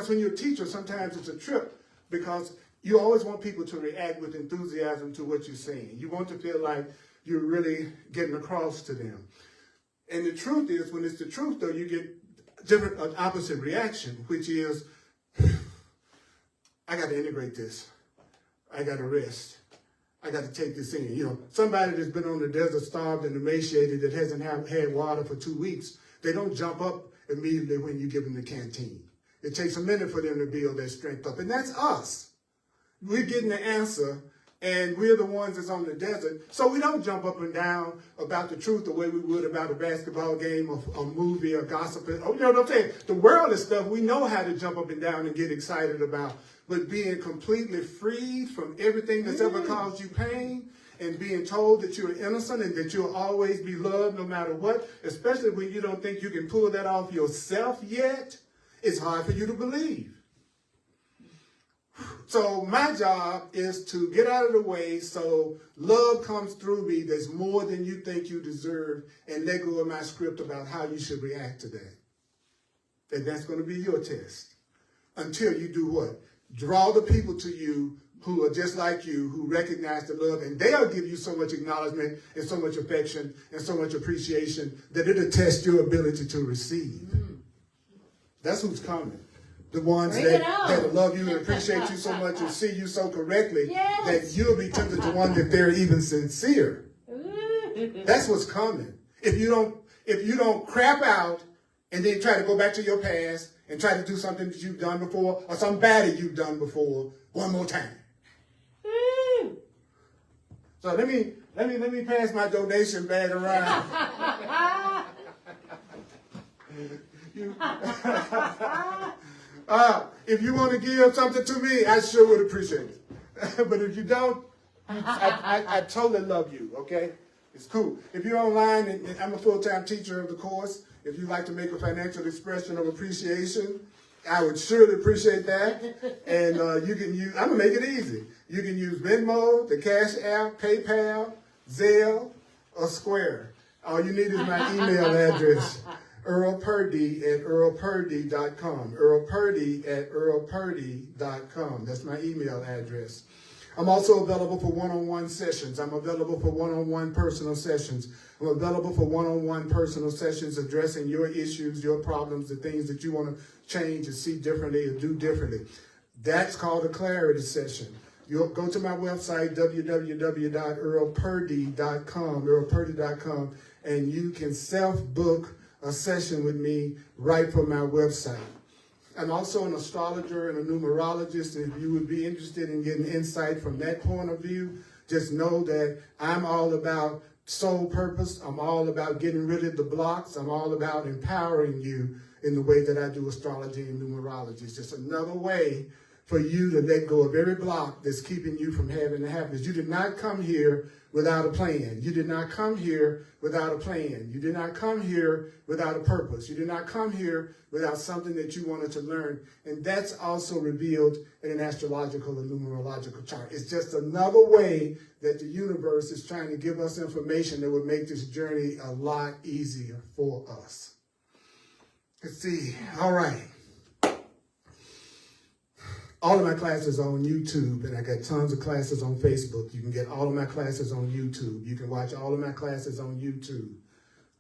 when you're a teacher, sometimes it's a trip because you always want people to react with enthusiasm to what you're saying. You want to feel like you're really getting across to them. And the truth is, when it's the truth, though, you get an opposite reaction, which is, I got to integrate this. I got to rest. I got to take this in. Somebody that's been on the desert, starved and emaciated, that hasn't had water for 2 weeks, they don't jump up immediately when you give them the canteen. It takes a minute for them to build their strength up. And that's us. We're getting the answer, and we're the ones that's on the desert. So we don't jump up and down about the truth the way we would about a basketball game or a movie or gossip. You know what I'm saying? The world is stuff we know how to jump up and down and get excited about. But being completely freed from everything that's ever caused you pain and being told that you're innocent and that you'll always be loved no matter what, especially when you don't think you can pull that off yourself yet, it's hard for you to believe. So my job is to get out of the way so love comes through me that's more than you think you deserve, and let go of my script about how you should react to that. And that's going to be your test. Until you do what? Draw the people to you who are just like you, who recognize the love, and they'll give you so much acknowledgement and so much affection and so much appreciation that it'll test your ability to receive. That's who's coming. The ones that love you and appreciate you so much and see you so correctly that you'll be tempted to wonder if they're even sincere. That's what's coming. If you don't crap out and then try to go back to your past and try to do something that you've done before or somebody you've done before one more time. So let me pass my donation bag around. If you want to give something to me, I sure would appreciate it. But if you don't, I totally love you, okay? It's cool. If you're online, and I'm a full-time teacher of the course, if you'd like to make a financial expression of appreciation, I would surely appreciate that. And you can use, I'm going to make it easy. You can use Venmo, the Cash App, PayPal, Zelle, or Square. All you need is my email address. Earl Purdy at earlpurdy.com. Earl Purdy at earlpurdy.com. That's my email address. I'm also available for one-on-one sessions. I'm available for one-on-one personal sessions. I'm available for one-on-one personal sessions addressing your issues, your problems, the things that you want to change and see differently or do differently. That's called a clarity session. You'll go to my website, www.earlpurdy.com, earlpurdy.com, and you can self-book a session with me right from my website. I'm also an astrologer and a numerologist. If you would be interested in getting insight from that point of view, just know that I'm all about soul purpose. I'm all about getting rid of the blocks. I'm all about empowering you in the way that I do astrology and numerology. It's just another way for you to let go of every block that's keeping you from having the happiness. You did not come here without a plan. You did not come here without a plan. You did not come here without a purpose. You did not come here without something that you wanted to learn. And that's also revealed in an astrological and numerological chart. It's just another way that the universe is trying to give us information that would make this journey a lot easier for us. Let's see. All right. All of my classes are on YouTube, and I got tons of classes on Facebook. You can get all of my classes on YouTube. You can watch all of my classes on YouTube.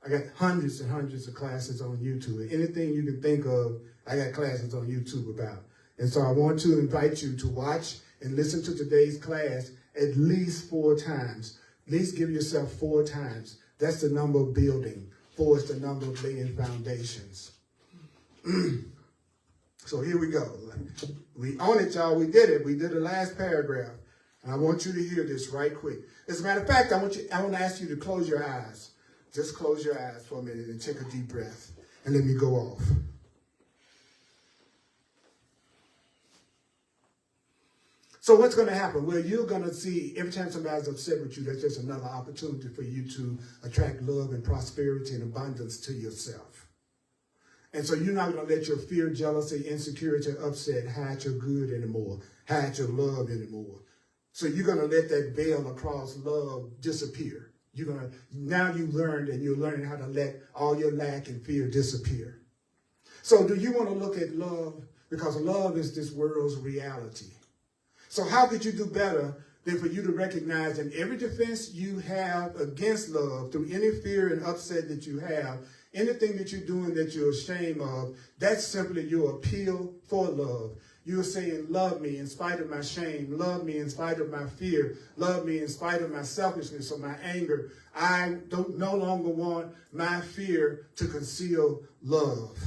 I got hundreds and hundreds of classes on YouTube. Anything you can think of, I got classes on YouTube about. And so I want to invite you to watch and listen to today's class at least 4 times. At least give yourself 4 times. That's the number of building. 4 is the number of laying foundations. So here we go. We own it, y'all. We did it. We did the last paragraph. And I want you to hear this right quick. As a matter of fact, I want to ask you to close your eyes. Just close your eyes for a minute and take a deep breath. And let me go off. So what's going to happen? Well, you're going to see every time somebody's upset with you, that's just another opportunity for you to attract love and prosperity and abundance to yourself. And so you're not going to let your fear, jealousy, insecurity, upset hide your good anymore, hide your love anymore. So you're going to let that veil across love disappear. Now you learned, and you're learning how to let all your lack and fear disappear. So do you want to look at love? Because love is this world's reality. So how could you do better than for you to recognize that every defense you have against love, through any fear and upset that you have, anything that you're doing that you're ashamed of, that's simply your appeal for love. You're saying, love me in spite of my shame. Love me in spite of my fear. Love me in spite of my selfishness or my anger. I no longer want my fear to conceal love.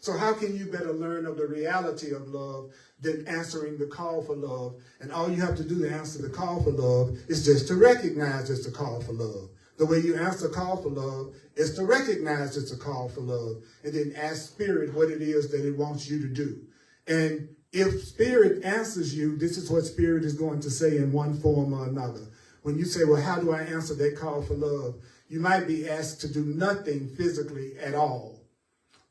So how can you better learn of the reality of love than answering the call for love? And all you have to do to answer the call for love is just to recognize it's a call for love. The way you answer call for love is to recognize it's a call for love, and then ask Spirit what it is that it wants you to do. And if Spirit answers you, this is what Spirit is going to say in one form or another. When you say, well, how do I answer that call for love? You might be asked to do nothing physically at all.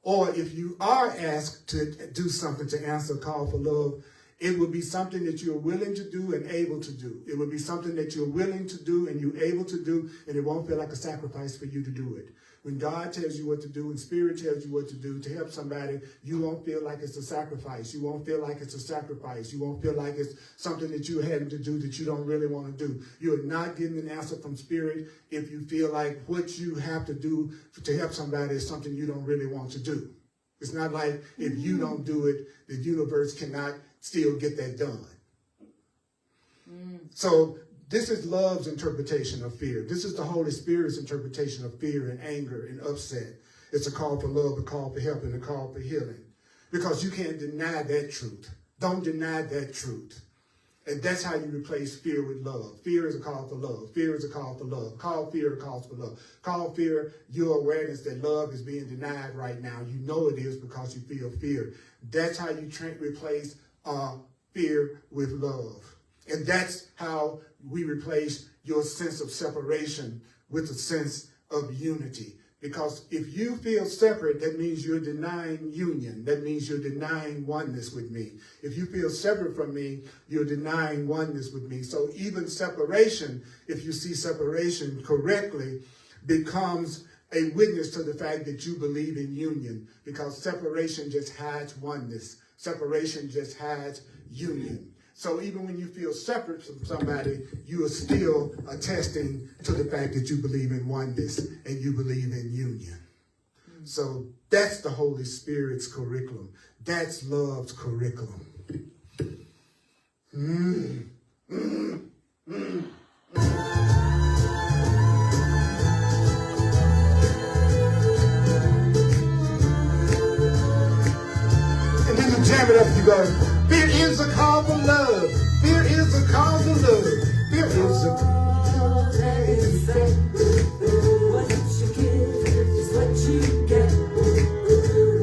Or if you are asked to do something to answer a call for love, it would be something that you're willing to do and able to do. It would be something that you're willing to do and you're able to do, and it won't feel like a sacrifice for you to do it. When God tells you what to do and Spirit tells you what to do to help somebody, you won't feel like it's a sacrifice. You won't feel like it's a sacrifice. You won't feel like it's something that you're having to do that you don't really want to do. You're not getting an answer from Spirit if you feel like what you have to do to help somebody is something you don't really want to do. It's not like if you don't do it, the universe cannot still get that done. So this is love's interpretation of fear. This is the Holy Spirit's interpretation of fear and anger and upset. It's a call for love, a call for help, and a call for healing. Because you can't deny that truth. Don't deny that truth. And that's how you replace fear with love. Fear is a call for love. Fear is a call for love. Call fear a call for love. Call fear your awareness that love is being denied right now. You know it is because you feel fear. That's how you replace fear with love. And that's how we replace your sense of separation with a sense of unity. Because if you feel separate, that means you're denying union. That means you're denying oneness with me. If you feel separate from me, you're denying oneness with me. So even separation, if you see separation correctly, becomes a witness to the fact that you believe in union. Because separation just hides oneness. Separation just hides union. So even when you feel separate from somebody, you are still attesting to the fact that you believe in oneness and you believe in union. So that's the Holy Spirit's curriculum. That's love's curriculum. And then you jam it up, you go, fear is a call for love. Fear is a call for love. Fear is a What you give is what you get.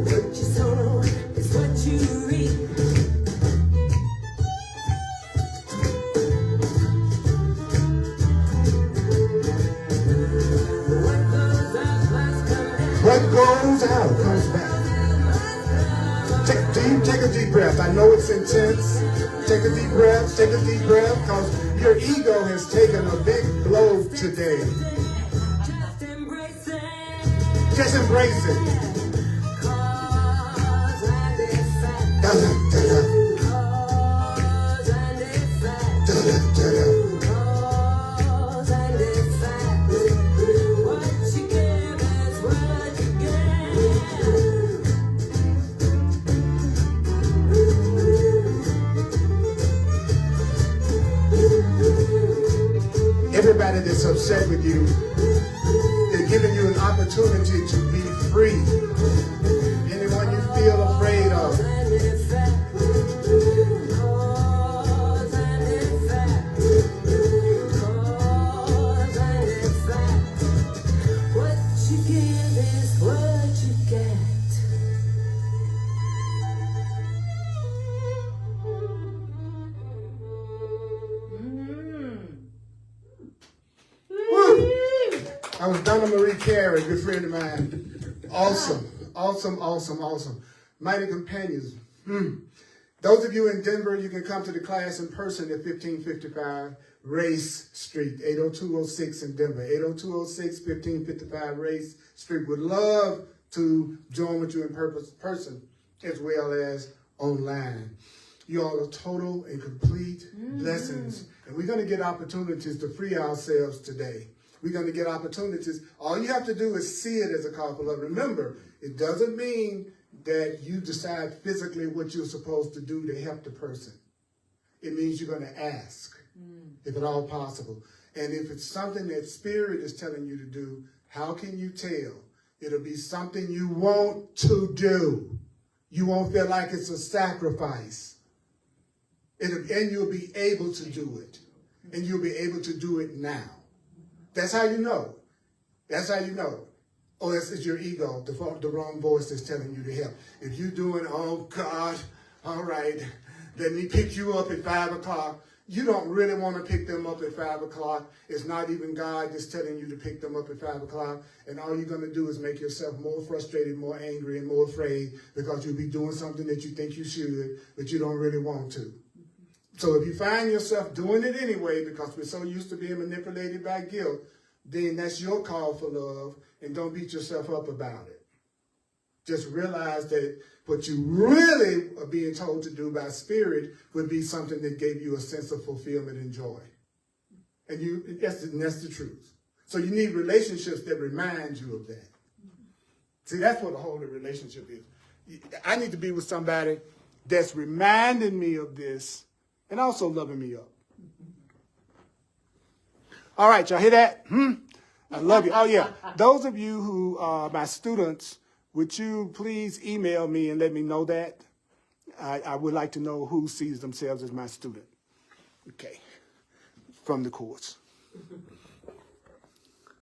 What you sow is what you reap. breath. I know it's intense. Take a deep breath. Take a deep breath, because your ego has taken a big blow today. Just embrace it. Just embrace it. Cause and effect. Da-da, da-da, Cause and effect. da-da, da-da. Cause and effect. What you give is what you get. Everybody that's upset with you, they're giving you an opportunity to be free. Anyone you feel afraid of, And effect. Cause and effect. Cause and effect. What you give is what you get. woo, I was Donna Marie Carey, a good friend of mine. Awesome, awesome, awesome, awesome. Mighty companions. Those of you in Denver, you can come to the class in person at 1555 Race Street, 80206 in Denver. 80206, 1555 Race Street. Would love to join with you in person as well as online. You all are total and complete blessings. And we're going to get opportunities to free ourselves today. We're going to get opportunities. All you have to do is see it as a call for love. Remember, it doesn't mean that you decide physically what you're supposed to do to help the person. It means you're going to ask, if at all possible. And if it's something that Spirit is telling you to do, how can you tell? It'll be something you want to do. You won't feel like it's a sacrifice. And you'll be able to do it. And you'll be able to do it now. That's how you know. That's how you know. Oh, it's your ego, the wrong voice that's telling you to help. If you're doing, oh God, all right, let me pick you up at 5 o'clock. You don't really want to pick them up at 5 o'clock. It's not even God that's telling you to pick them up at 5 o'clock. And all you're going to do is make yourself more frustrated, more angry, and more afraid, because you'll be doing something that you think you should, but you don't really want to. So if you find yourself doing it anyway, because we're so used to being manipulated by guilt, then that's your call for love, and don't beat yourself up about it. Just realize that what you really are being told to do by Spirit would be something that gave you a sense of fulfillment and joy. And that's the truth. So you need relationships that remind you of that. See, that's what a holy relationship is. I need to be with somebody that's reminding me of this and also loving me up. All right, y'all hear that? I love you. Oh, yeah. Those of you who are my students, would you please email me and let me know that? I would like to know who sees themselves as my student. Okay. From the course.